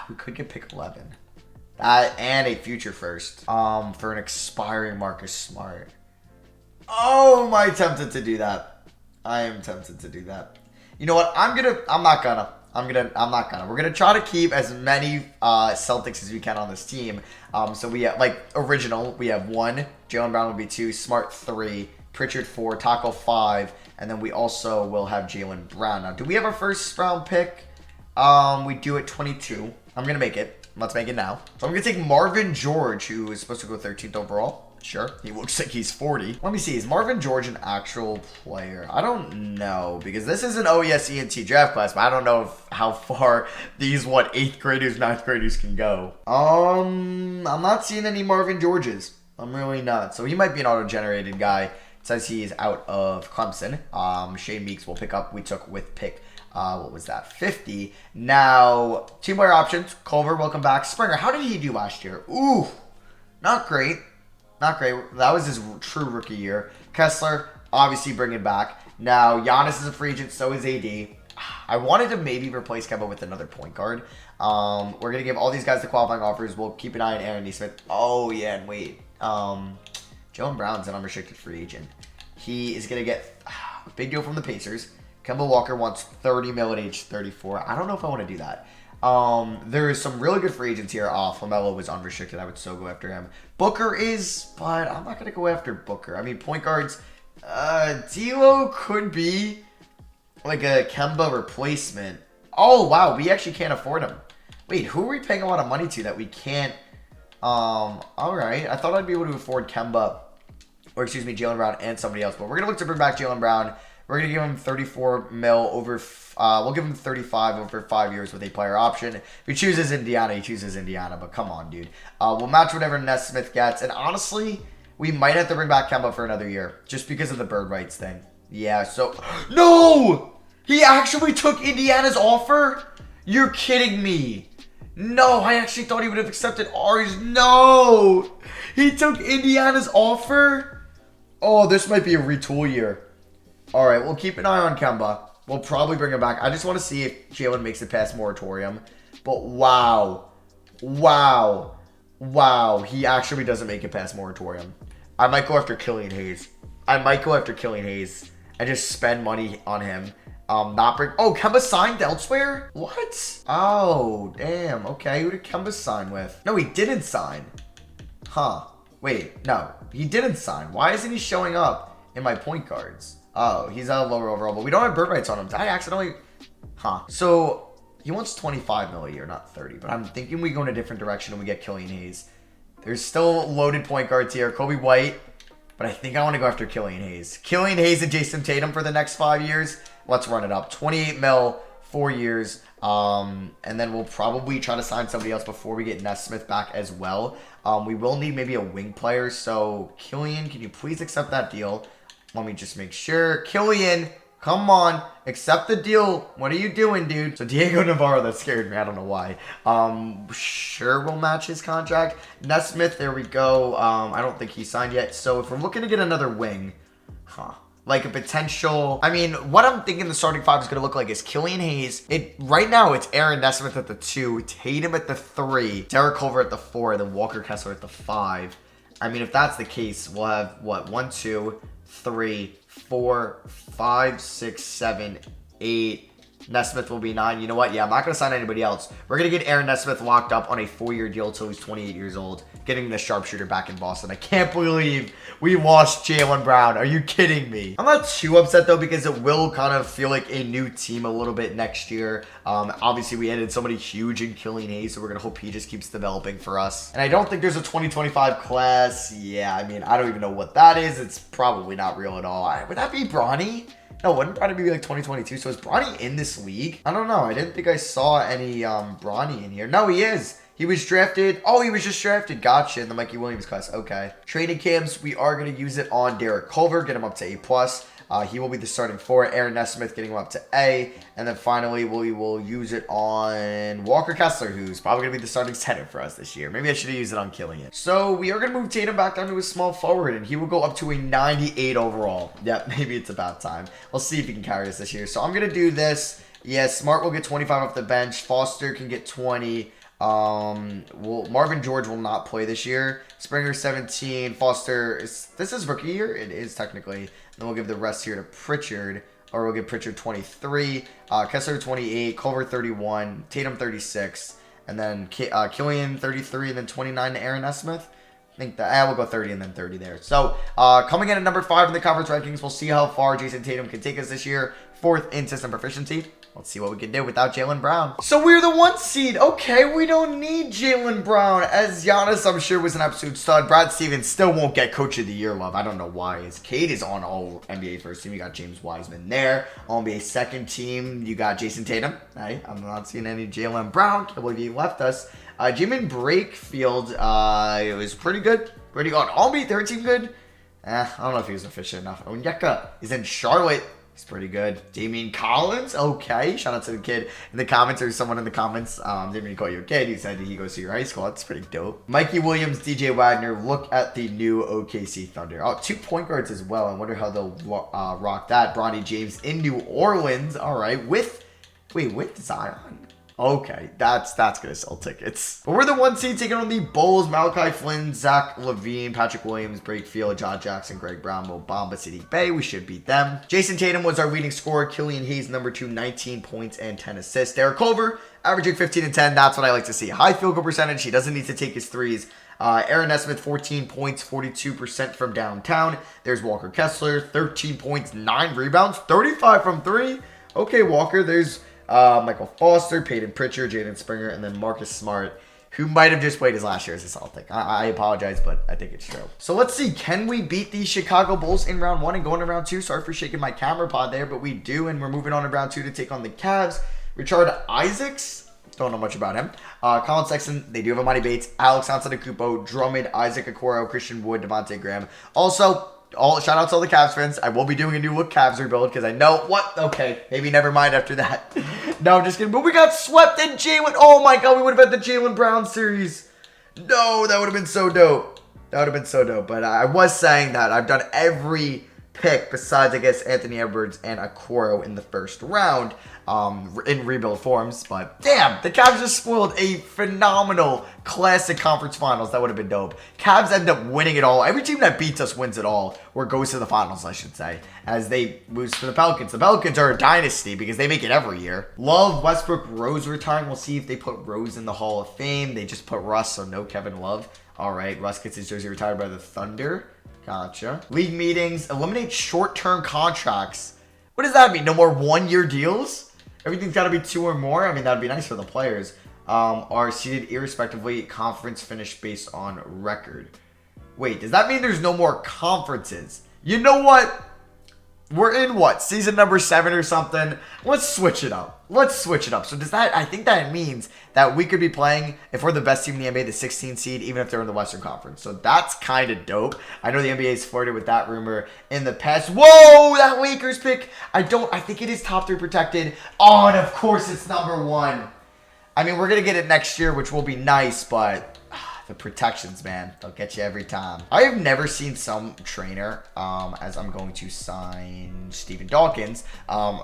We could get pick 11. That and a future first for an expiring Marcus Smart. Oh, am I tempted to do that? I am tempted to do that. You know what? I'm not gonna. We're gonna try to keep as many Celtics as we can on this team. So we have, like, original, we have 1, Jaylen Brown will be 2, Smart 3, Pritchard 4, Taco 5, and then we also will have Jaylen Brown. Now, do we have our first round pick? We do at 22. I'm gonna make it. Let's make it now. So I'm gonna take Marvin George, who is supposed to go 13th overall. Sure, he looks like he's 40. Let me see, is Marvin George an actual player? I don't know, because this is an OES ENT draft class, but I don't know how far these, 8th graders, 9th graders can go. I'm not seeing any Marvin Georges. I'm really not. So he might be an auto-generated guy. It says he is out of Clemson. Shane Meeks will pick up. We took with pick, what was that, 50. Now, team player options. Culver, welcome back. Springer, how did he do last year? Ooh, not great. Not great. That was his true rookie year. Kessler, obviously bringing back. Now, Giannis is a free agent, so is AD. I wanted to maybe replace Kemba with another point guard. We're going to give all these guys the qualifying offers. We'll keep an eye on Aaron Nesmith. Oh, yeah, and wait. Jaylen Brown's an unrestricted free agent. He is going to get a big deal from the Pacers. Kemba Walker wants $30 million at age 34. I don't know if I want to do that. There is some really good free agents here. Flamelo was unrestricted. I would so go after him. Booker is, but I'm not going to go after Booker. I mean, point guards, D'Lo could be like a Kemba replacement. Oh, wow. We actually can't afford him. Wait, who are we paying a lot of money to that we can't? All right. I thought I'd be able to afford Kemba, or excuse me, Jaylen Brown and somebody else. But we're going to look to bring back Jaylen Brown. We're going to give him 34 mil over, we'll give him 35 over 5 years with a player option. If he chooses Indiana, he chooses Indiana. But come on, dude. We'll match whatever Nesmith gets. And honestly, we might have to bring back Kemba for another year. Just because of the bird rights thing. Yeah, so. No! He actually took Indiana's offer? You're kidding me. No, I actually thought he would have accepted ours. No! He took Indiana's offer? Oh, this might be a retool year. All right, we'll keep an eye on Kemba. We'll probably bring him back. I just want to see if Jalen makes it past moratorium. But wow. Wow. Wow. He actually doesn't make it past moratorium. I might go after Killian Hayes. And just spend money on him. Not bring. Oh, Kemba signed elsewhere? What? Oh, damn. Okay, who did Kemba sign with? No, he didn't sign. Huh. Wait, no. He didn't sign. Why isn't he showing up in my point guards? Oh, he's out of lower overall, but we don't have bird rights on him. Did I accidentally? Huh. So, he wants 25 mil a year, not 30. But I'm thinking we go in a different direction and we get Killian Hayes. There's still loaded point guards here. Kobe White. But I think I want to go after Killian Hayes. Killian Hayes and Jason Tatum for the next 5 years. Let's run it up. 28 mil, 4 years. And then we'll probably try to sign somebody else before we get Nesmith back as well. We will need maybe a wing player. So, Killian, can you please accept that deal? Let me just make sure. Killian, come on. Accept the deal. What are you doing, dude? So, Diego Navarro, that scared me. I don't know why. Sure, we'll match his contract. Nesmith, there we go. I don't think he signed yet. So, if we're looking to get another wing, like a potential, I mean, what I'm thinking the starting five is going to look like is Killian Hayes. Right now, it's Aaron Nesmith at the 2, Tatum at the 3, Derek Culver at the 4, then Walker Kessler at the 5. I mean, if that's the case, we'll have, what, 1, 2, 3, 4, 5, 6, 7, 8. Nesmith will be 9. You know what? Yeah, I'm not going to sign anybody else. We're going to get Aaron Nesmith locked up on a 4-year deal until he's 28 years old. Getting the sharpshooter back in Boston. I can't believe we lost Jaylen Brown. Are you kidding me? I'm not too upset, though, because it will kind of feel like a new team a little bit next year. Obviously, we added somebody huge in Killian Hayes, so we're going to hope he just keeps developing for us. And I don't think there's a 2025 class. Yeah, I mean, I don't even know what that is. It's probably not real at all. Would that be Bronny? No, wouldn't Bronny be like 2022? So is Bronny in this league? I don't know. I didn't think I saw any Bronny in here. No, he is. He was drafted. Oh, he was just drafted. Gotcha. In the Mikey Williams class. Okay. Training camps. We are going to use it on Derek Culver. Get him up to A+. He will be the starting 4. Aaron Nesmith getting him up to A. And then finally, we will use it on Walker Kessler, who's probably going to be the starting center for us this year. Maybe I should have used it on Killian. So we are going to move Tatum back down to a small forward, and he will go up to a 98 overall. Yep, maybe it's about time. We'll see if he can carry us this year. So I'm going to do this. Yeah, Smart will get 25 off the bench. Foster can get 20. Marvin George will not play this year. Springer 17. Foster this is rookie year. It is technically. Then we'll give the rest here to Pritchard, or we'll give Pritchard 23, Kessler 28, Culver 31, Tatum 36, and then Killian 33, and then 29 to Aaron Nesmith. I think that we'll go 30 and then 30 there. So coming in at number 5 in the conference rankings, we'll see how far Jason Tatum can take us this year. 4th in system proficiency. Let's see what we can do without Jaylen Brown. So we're the 1 seed. Okay, we don't need Jaylen Brown. As Giannis, I'm sure, was an absolute stud. Brad Stevens still won't get Coach of the Year love. I don't know why. His Cade is on all NBA first team. You got James Wiseman there. All NBA second team. You got Jason Tatum. Hey, I'm not seeing any Jaylen Brown. Can't believe he left us. Jamin Brakefield, it was pretty good. Pretty good. All NBA third team good. I don't know if he was efficient enough. Onyeka is in Charlotte. He's pretty good. Damian Collins, okay. Shout out to the kid in the comments, or someone in the comments. Didn't mean to call you a kid. He said he goes to your high school. That's pretty dope. Mikey Williams, DJ Wagner. Look at the new OKC Thunder. Oh, 2 point guards as well. I wonder how they'll rock that. Bronny James in New Orleans. All right. With Zion. Okay, that's gonna sell tickets. But we're the 1 seed taking on the Bulls. Malachi Flynn, Zach LaVine, Patrick Williams, Brakefield, John Jackson, Greg Brown, Mo Bamba, City Bay. We should beat them. Jason Tatum was our leading scorer. Killian Hayes, number 2, 19 points and 10 assists. Derek Culver, averaging 15 and 10. That's what I like to see. High field goal percentage. He doesn't need to take his threes. Aaron Nesmith, 14 points, 42% from downtown. There's Walker Kessler, 13 points, 9 rebounds, 35 from 3. Okay, Walker. There's Michael Foster, Peyton Pritchard, Jaden Springer, and then Marcus Smart, who might have just played his last year as a Celtic. I apologize, but I think it's true. So let's see. Can we beat the Chicago Bulls in round 1 and go into round 2? Sorry for shaking my camera pod there, but we do, and we're moving on to round 2 to take on the Cavs. Richard Isaacs, don't know much about him. Colin Sexton, they do have Amani Bates, Alex Antetokounmpo, Drummond, Isaac Okoro, Christian Wood, Devontae Graham. Also, shout out to all the Cavs fans. I will be doing a new look Cavs rebuild because I know what. Okay, maybe never mind after that. No, I'm just kidding. But we got swept in Jalen. Oh my God, we would have had the Jalen Brown series. No, that would have been so dope. That would have been so dope. But I was saying that I've done every pick besides, I guess, Anthony Edwards and Okoro in the first round in rebuild forms. But damn, the Cavs just spoiled a phenomenal classic conference finals. That would have been dope. Cavs end up winning it all. Every team that beats us wins it all, or goes to the finals, I should say, as they lose to the Pelicans. The Pelicans are a dynasty because they make it every year. Love, Westbrook, Rose retiring. We'll see if they put Rose in the Hall of Fame. They just put Russ, so no Kevin Love. All right, Russ gets his jersey retired by the Thunder. Gotcha. League meetings. Eliminate short-term contracts. What does that mean? No more one-year deals? Everything's got to be 2 or more? I mean, that would be nice for the players. Are seeded irrespectively, conference finish based on record. Wait, does that mean there's no more conferences? You know what? We're in what? Season number 7 or something? Let's switch it up. Let's switch it up. So does that, I think that means that we could be playing, if we're the best team in the NBA, the 16th seed, even if they're in the Western Conference. So that's kind of dope. I know the NBA's flirted with that rumor in the past. Whoa, that Lakers pick. I think it is top 3 protected. Oh, and of course it's number 1. I mean, we're going to get it next year, which will be nice, but the protections, man, they'll get you every time. I have never seen some trainer, as I'm going to sign Stephen Dawkins,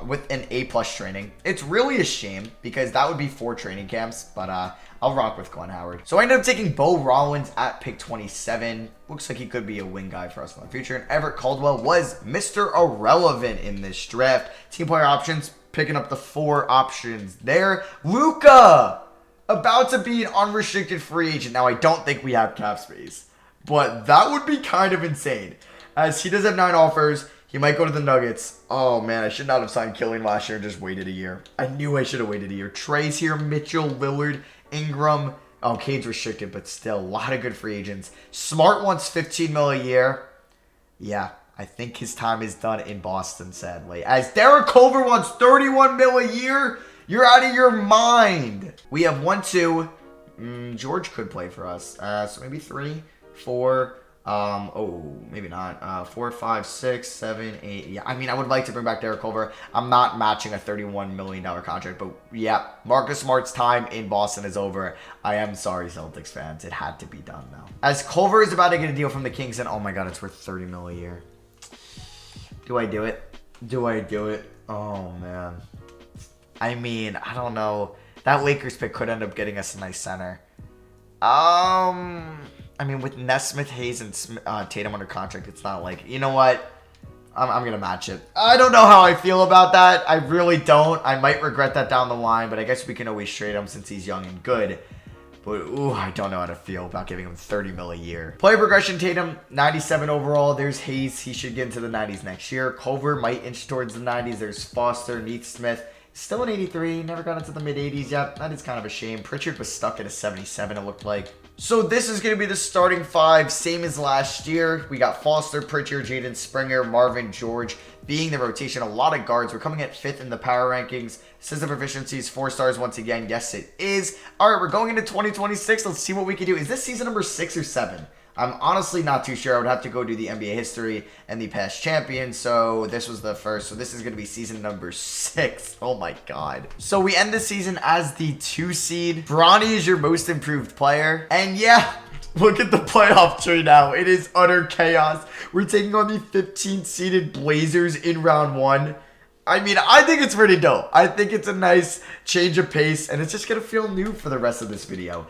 with an A+ training. It's really a shame because that would be 4 training camps, but I'll rock with Glenn Howard. So I ended up taking Bo Rollins at pick 27. Looks like he could be a wing guy for us in the future. And Everett Caldwell was Mr. Irrelevant in this draft. Team player options, picking up the 4 options there. Luka! About to be an unrestricted free agent. Now, I don't think we have cap space, but that would be kind of insane. As he does have 9 offers, he might go to the Nuggets. Oh, man, I should not have signed Killian last year and just waited a year. I knew I should have waited a year. Trey's here, Mitchell, Lillard, Ingram. Oh, Cade's restricted, but still, a lot of good free agents. Smart wants $15 million a year. Yeah, I think his time is done in Boston, sadly. As Derek Culver wants $31 million a year. You're out of your mind. We have 1, 2. George could play for us. So maybe 3, 4. Oh, maybe not. 4, 5, 6, 7, 8. Yeah, I mean, I would like to bring back Derek Culver. I'm not matching a $31 million contract, but yeah, Marcus Smart's time in Boston is over. I am sorry, Celtics fans. It had to be done now. As Culver is about to get a deal from the Kings, and oh my God, it's worth $30 million a year. Do I do it? Do I do it? Oh man. I mean, I don't know. That Lakers pick could end up getting us a nice center. I mean, with Nesmith, Hayes, and Tatum under contract, it's not like, you know what? I'm going to match it. I don't know how I feel about that. I really don't. I might regret that down the line, but I guess we can always trade him since he's young and good. But, ooh, I don't know how to feel about giving him $30 million a year. Player progression, Tatum, 97 overall. There's Hayes. He should get into the 90s next year. Culver might inch towards the 90s. There's Foster, Neesmith. Still an 83, never got into the mid-80s yet. That is kind of a shame. Pritchard was stuck at a 77, it looked like. So this is going to be the starting 5, same as last year. We got Foster, Pritchard, Jaden Springer, Marvin, George being the rotation. A lot of guards. We're coming at 5th in the power rankings. System proficiency is 4 stars once again. Yes, it is. All right, we're going into 2026. Let's see what we can do. Is this season number 6 or 7? I'm honestly not too sure. I would have to go do the NBA history and the past champion. So this was the first. So this is going to be season number 6. Oh my God. So we end the season as the 2 seed. Bronny is your most improved player. And yeah, look at the playoff tree now. It is utter chaos. We're taking on the 15th seeded Blazers in round 1. I mean, I think it's pretty dope. I think it's a nice change of pace, and it's just going to feel new for the rest of this video.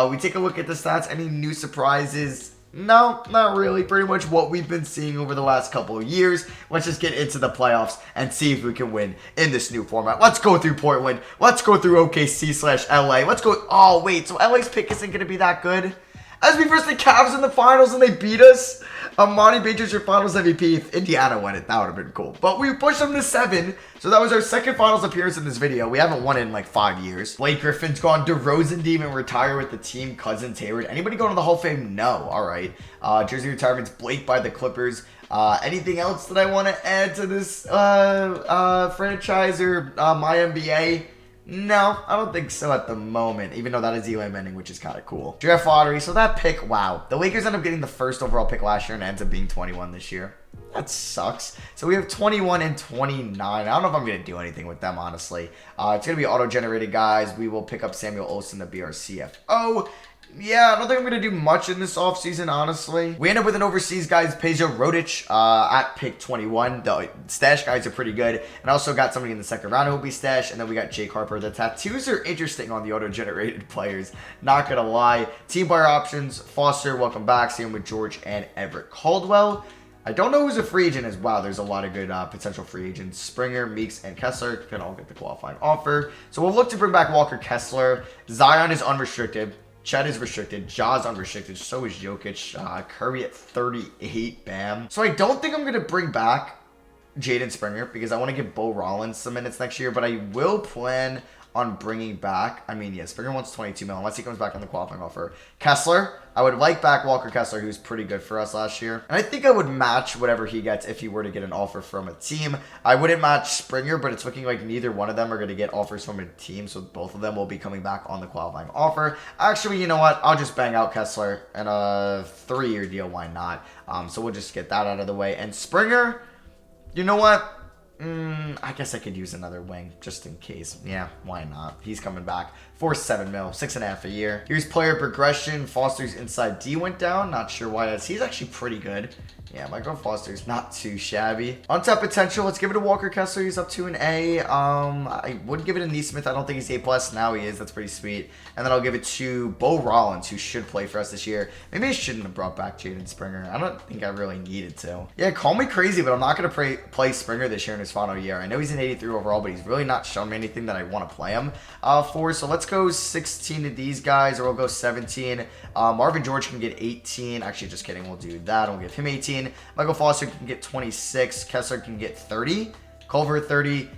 We take a look at the stats. Any new surprises? No, not really. Pretty much what we've been seeing over the last couple of years. Let's just get into the playoffs and see if we can win in this new format. Let's go through Portland. Let's go through OKC/LA. Let's go. Oh, wait. So LA's pick isn't going to be that good? As we versus the Cavs in the finals and they beat us. Monty Baker's your finals MVP. If Indiana won it, that would have been cool. But we pushed them to 7. So that was our second finals appearance in this video. We haven't won in like 5 years. Blake Griffin's gone. DeRozan didn't even retire with the team. Cousins, Hayward. Anybody going to the Hall of Fame? No. All right. Jersey retirements. Blake by the Clippers. Anything else that I want to add to this franchise or my NBA? No, I don't think so at the moment, even though that is Eli Manning, which is kind of cool. Draft lottery, so that pick, wow. The Lakers end up getting the first overall pick last year and ends up being 21 this year. That sucks. So we have 21 and 29. I don't know if I'm going to do anything with them, honestly. It's going to be auto-generated guys. We will pick up Samuel Olsen to be our CFO. Yeah, I don't think I'm going to do much in this offseason, honestly. We end up with an overseas guys, Peja Rodic, at pick 21. The stash guys are pretty good. And I also got somebody in the second round who will be stashed. And then we got Jake Harper. The tattoos are interesting on the auto-generated players. Not going to lie. Team player options, Foster, welcome back. Same with George and Everett Caldwell. I don't know who's a free agent as well. There's a lot of good potential free agents. Springer, Meeks, and Kessler can all get the qualifying offer. So we'll look to bring back Walker Kessler. Zion is unrestricted. Chet is restricted. Ja's unrestricted. So is Jokic. Curry at 38. Bam. So I don't think I'm going to bring back Jaden Springer because I want to give Bo Rollins some minutes next year. But I will plan on bringing back, I mean, yeah, Springer wants 22 mil unless he comes back on the qualifying offer. Kessler, I would like back Walker Kessler, who's pretty good for us last year. And I think I would match whatever he gets if he were to get an offer from a team. I wouldn't match Springer, but it's looking like neither one of them are going to get offers from a team, so both of them will be coming back on the qualifying offer. Actually, you know what? I'll just bang out Kessler and a 3-year deal. Why not? So we'll just get that out of the way. And Springer, you know what? I guess I could use another wing just in case. Yeah, why not? He's coming back for 7 mil, 6.5 a year. Here's player progression. Foster's inside D went down. Not sure why that's. He's actually pretty good. Yeah, Michael Foster's not too shabby. Untapped potential. Let's give it to Walker Kessler. He's up to an A. I would give it to Neesmith. I don't think he's A+. Now he is. That's pretty sweet. And then I'll give it to Bo Rollins, who should play for us this year. Maybe I shouldn't have brought back Jaden Springer. I don't think I really needed to. Yeah, call me crazy, but I'm not going to play Springer this year in his final year. I know he's an 83 overall, but he's really not shown me anything that I want to play him for. So let's go 16 to these guys, or we'll go 17. Marvin George can get 18. Actually, just kidding. We'll do that. We'll give him 18. Michael Foster can get 26. Kessler can get 30. Culver 30.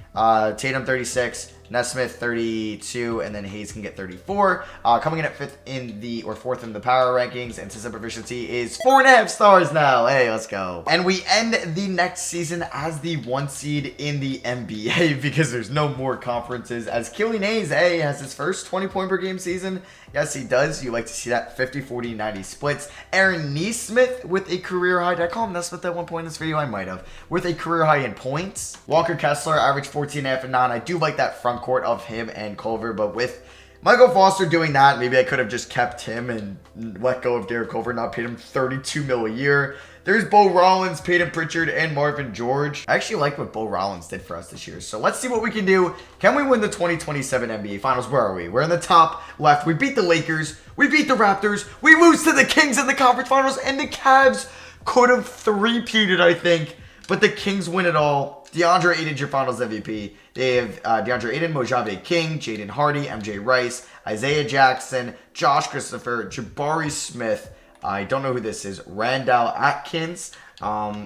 Tatum 36. Nesmith 32, and then Hayes can get 34. Coming in at 4th in the power rankings, and system proficiency is 4.5 stars now. Hey, let's go. And we end the next season as the 1 seed in the NBA because there's no more conferences. As Killian Hayes, hey, has his first 20-point per game season. Yes, he does. You like to see that 50, 40, 90 splits. Aaron Neesmith with a career high. Did I call him Nesmith at one point in this video? I might have. With a career high in points. Walker Kessler averaged 14.5 and 9. I do like that front court of him and Culver, but with Michael Foster doing that, maybe I could have just kept him and let go of Derek Culver, not paid him 32 mil a year. There's Bo Rollins, Peyton Pritchard, and Marvin George. I actually like what Bo Rollins did for us this year. So let's see what we can do. Can we win the 2027 NBA Finals? Where are we? We're in the top left. We beat the Lakers. We beat the Raptors. We lose to the Kings in the conference finals. And the Cavs could have three-peated, I think. But the Kings win it all. DeAndre Ayton's your Finals MVP. They have DeAndre Ayton, Mojave King, Jaden Hardy, MJ Rice, Isaiah Jackson, Josh Christopher, Jabari Smith. I don't know who this is. Randall Atkins.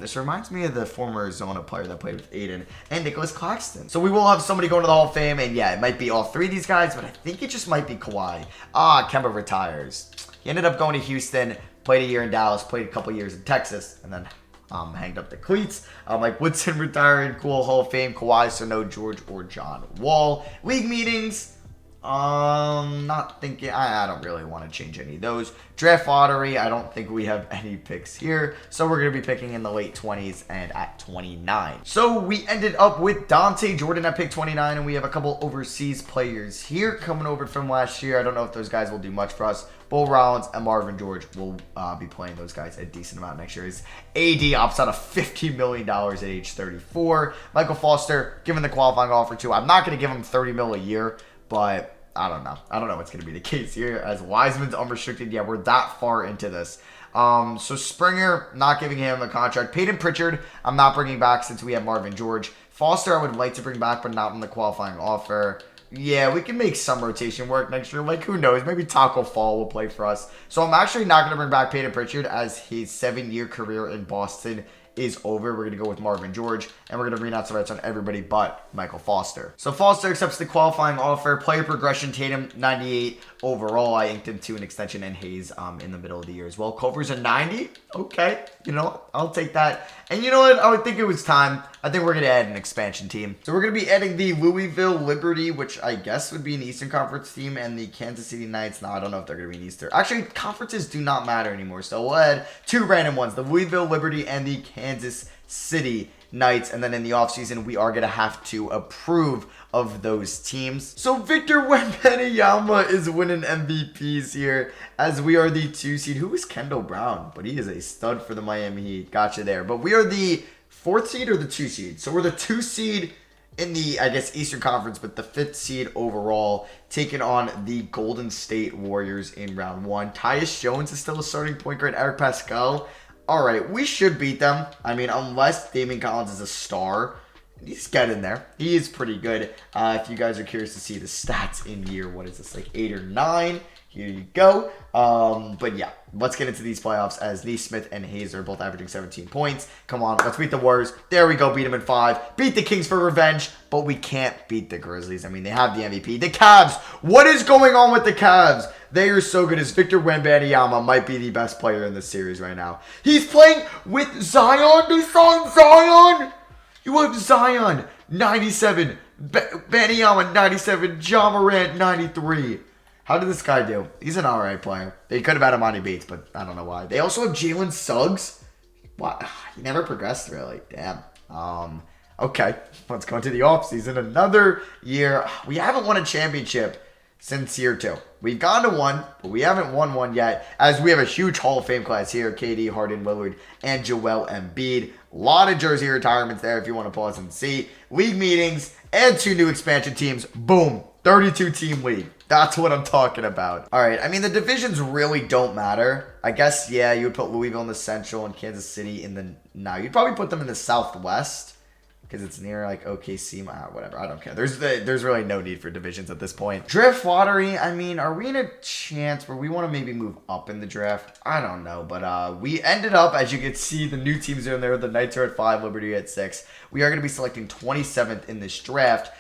This reminds me of the former Arizona player that played with Aiden, and Nicholas Claxton. So we will have somebody going to the Hall of Fame, and yeah, it might be all 3 of these guys, but I think it just might be Kawhi. Kemba retires. He ended up going to Houston, played a year in Dallas, played a couple years in Texas, and then hanged up the cleats. Mike Woodson retired. Cool Hall of Fame. Kawhi, so no George or John Wall. League meetings. Not thinking. I don't really want to change any of those. Draft lottery, I don't think we have any picks here. So we're going to be picking in the late 20s and at 29. So we ended up with Dante Jordan at pick 29, and we have a couple overseas players here coming over from last year. I don't know if those guys will do much for us. Bo Rollins and Marvin George will be playing those guys a decent amount next year. His AD opts out of $50 million at age 34. Michael Foster, given the qualifying offer too. I'm not going to give him $30 million a year, but I don't know. I don't know what's going to be the case here. As Wiseman's unrestricted, yeah, we're that far into this. So Springer, not giving him a contract. Peyton Pritchard, I'm not bringing back since we have Marvin George. Foster, I would like to bring back, but not in the qualifying offer. Yeah, we can make some rotation work next year. Like, who knows? Maybe Taco Fall will play for us. So I'm actually not going to bring back Peyton Pritchard as his 7-year career in Boston is over. We're going to go with Marvin George, and we're going to renounce the rights on everybody but Michael Foster. So Foster accepts the qualifying offer. Player progression, Tatum, 98 overall. I inked him to an extension, and Hayes in the middle of the year as well. Culver's a 90. Okay, you know what? I'll take that. And you know what? I would think it was time. I think we're going to add an expansion team. So we're going to be adding the Louisville Liberty, which I guess would be an Eastern Conference team, and the Kansas City Knights. No, I don't know if they're going to be an Eastern. Actually, conferences do not matter anymore. So we'll add two random ones, the Louisville Liberty and the Kansas City Knights. And then in the offseason, we are going to have to approve of those teams. So Victor Wembanyama is winning MVPs here as we are the 2 seed. Who is Kendall Brown? But he is a stud for the Miami Heat. Gotcha there. But we are the 4th seed or the 2 seed? So we're the 2 seed in the, I guess, Eastern Conference, but the 5th seed overall, taking on the Golden State Warriors in round 1. Tyus Jones is still a starting point guard. Eric Pascal. All right, we should beat them. I mean, unless Damian Collins is a star. He's getting there. He is pretty good. If you guys are curious to see the stats in year, what is this, like 8 or 9? Here you go. But yeah, let's get into these playoffs as Neesmith and Hayes are both averaging 17 points. Come on, let's beat the Warriors. There we go, beat them in 5. Beat the Kings for revenge, but we can't beat the Grizzlies. I mean, they have the MVP. The Cavs, what is going on with the Cavs? They are so good as Victor Wembanyama might be the best player in this series right now. He's playing with Zion. You saw Zion? You have Zion, 97. Wembanyama, 97. Ja Morant, 93. How did this guy do? He's an alright player. They could have had Amani Bates, but I don't know why. They also have Jalen Suggs. What? He never progressed, really. Damn. Okay. Let's go into the offseason. Another year. We haven't won a championship since year 2. We've gone to 1, but we haven't won one yet, as we have a huge Hall of Fame class here. KD, Harden, Lillard, and Joel Embiid. A lot of jersey retirements there if you want to pause and see. League meetings and 2 new expansion teams. Boom. 32-team league. That's what I'm talking about. All right. I mean, the divisions really don't matter. I guess, yeah, you would put Louisville in the Central and Kansas City in the... No, you'd probably put them in the Southwest because it's near, like, OKC. Whatever. I don't care. There's really no need for divisions at this point. Draft lottery. I mean, are we in a chance where we want to maybe move up in the draft? I don't know. But we ended up, as you can see, the new teams are in there. The Knights are at 5, Liberty at 6. We are going to be selecting 27th in this draft.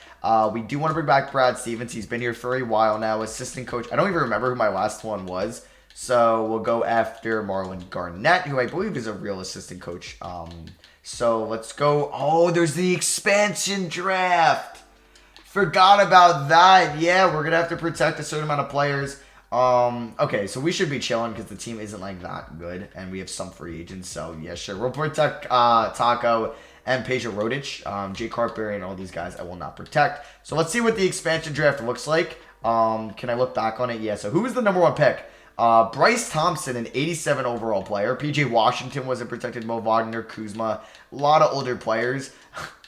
We do want to bring back Brad Stevens. He's been here for a while now. Assistant coach. I don't even remember who my last one was. So we'll go after Marlon Garnett, who I believe is a real assistant coach. So let's go. Oh, there's the expansion draft. Forgot about that. Yeah, we're going to have to protect a certain amount of players. Okay, so we should be chilling because the team isn't like that good. And we have some free agents. So yeah, sure. We'll protect Taco and Peja Rodich, Jake Harper, and all these guys I will not protect. So let's see what the expansion draft looks like. Can I look back on it? Yeah, so who was the number 1 pick? Bryce Thompson, an 87 overall player. PJ Washington wasn't protected. Mo Wagner, Kuzma. A lot of older players.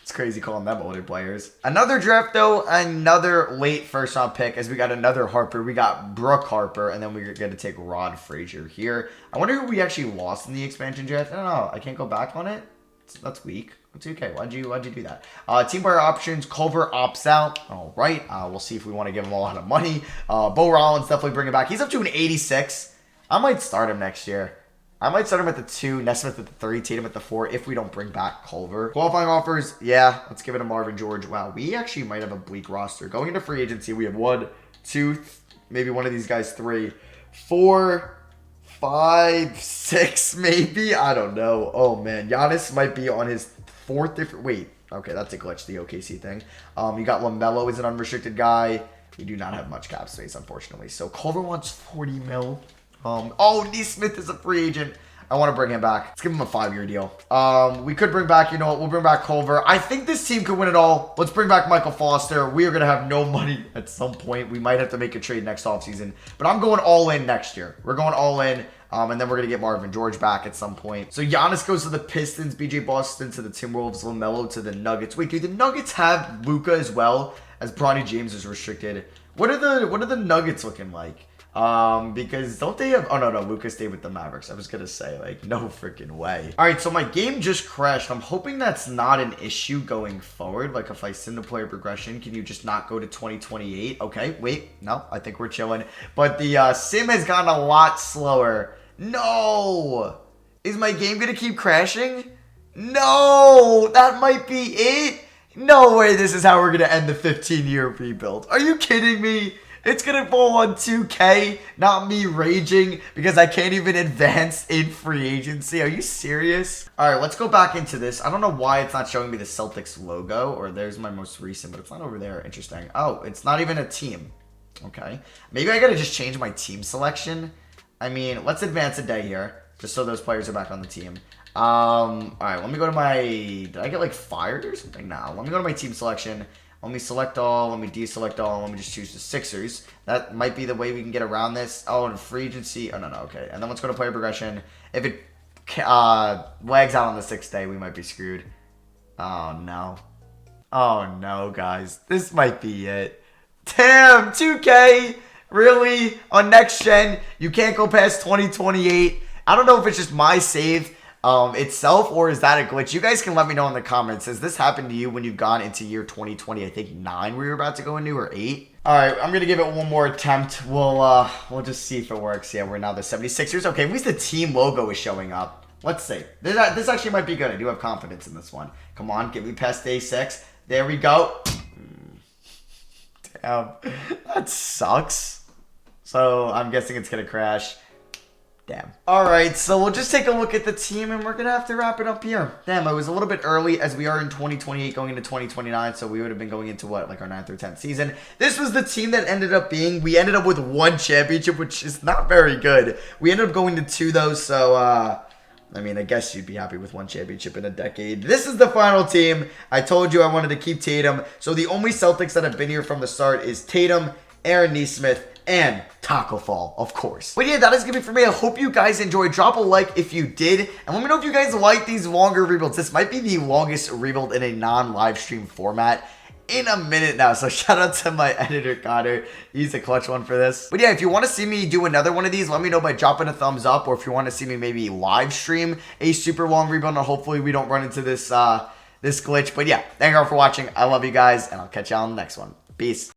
It's crazy calling them older players. Another draft, though. Another late first-round pick as we got another Harper. We got Brooke Harper, and then we're going to take Rod Frazier here. I wonder who we actually lost in the expansion draft. I don't know. I can't go back on it. That's weak. It's okay. Why'd you do that? Team player options. Culver opts out. All right. We'll see if we want to give him a lot of money. Bo Rollins definitely bring him back. He's up to an 86. I might start him next year. I might start him at the 2, Nesmith at the 3, Tatum at the 4 if we don't bring back Culver. Qualifying offers. Yeah. Let's give it to Marvin George. Wow. We actually might have a bleak roster. Going into free agency, we have 1, 2, maybe one of these guys 3, 4, 5, 6, maybe. I don't know. Oh, man. Giannis might be on his 4th different... Wait. Okay, that's a glitch, the OKC thing. You got LaMelo is an unrestricted guy. We do not have much cap space, unfortunately. So Culver wants 40 mil. Oh, Neesmith is a free agent. I want to bring him back. Let's give him a 5-year deal. We could bring back, you know what? We'll bring back Culver. I think this team could win it all. Let's bring back Michael Foster. We are going to have no money at some point. We might have to make a trade next offseason. But I'm going all in next year. We're going all in. And then we're going to get Marvin George back at some point. So Giannis goes to the Pistons. BJ Boston to the Timberwolves. LaMelo to the Nuggets. Wait, do the Nuggets have Luka as well as Bronny James is restricted? What are the Nuggets looking like? Because don't they have... Oh, no, Luka stayed with the Mavericks. I was going to say, like, no freaking way. All right, so my game just crashed. I'm hoping that's not an issue going forward. Like, if I send a player progression, can you just not go to 2028? Okay, wait. No, I think we're chilling. But the sim has gotten a lot slower. No! Is my game going to keep crashing? No! That might be it? No way this is how we're going to end the 15-year rebuild. Are you kidding me? It's going to fall on 2K, not me raging because I can't even advance in free agency. Are you serious? All right, let's go back into this. I don't know why it's not showing me the Celtics logo, or there's my most recent, but it's not over there. Interesting. Oh, it's not even a team. Okay. Maybe I got to just change my team selection. I mean, let's advance a day here, just so those players are back on the team. All right, let me go to my... Did I get, like, fired or something? No, let me go to my team selection. Let me select all. Let me deselect all. Let me just choose the Sixers. That might be the way we can get around this. Oh, and free agency. Oh, no, okay. And then let's go to player progression. If it lags out on the 6th day, we might be screwed. Oh, no. Oh, no, guys. This might be it. Damn, 2K. Really? On next gen, you can't go past 2028. I don't know if it's just my save itself, or is that a glitch? You guys can let me know in the comments. Has this happened to you when you've gone into year 2020? I think 9 we were about to go into, or 8. All right, I'm gonna give it one more attempt. We'll just see if it works. Yeah, we're now the 76ers. Okay, at least the team logo is showing up. Let's see. This actually might be good. I do have confidence in this one. Come on, get me past day 6. There we go. Damn, that sucks. So I'm guessing it's gonna crash. Damn. Alright, so we'll just take a look at the team, and we're going to have to wrap it up here. Damn, I was a little bit early, as we are in 2028 going into 2029, so we would have been going into, what, like our 9th or 10th season. This was the team that ended up being, we ended up with 1 championship, which is not very good. We ended up going to 2, though, so, I mean, I guess you'd be happy with 1 championship in a decade. This is the final team. I told you I wanted to keep Tatum, so the only Celtics that have been here from the start is Tatum, Aaron Neesmith, and Taco Fall, of course. But yeah, that is going to be for me. I hope you guys enjoyed. Drop a like if you did. And let me know if you guys like these longer rebuilds. This might be the longest rebuild in a non-live stream format in a minute now. So shout out to my editor, Connor. He's a clutch one for this. But yeah, if you want to see me do another one of these, let me know by dropping a thumbs up. Or if you want to see me maybe live stream a super long rebuild, and hopefully we don't run into this, this glitch. But yeah, thank you all for watching. I love you guys, and I'll catch you on the next one. Peace.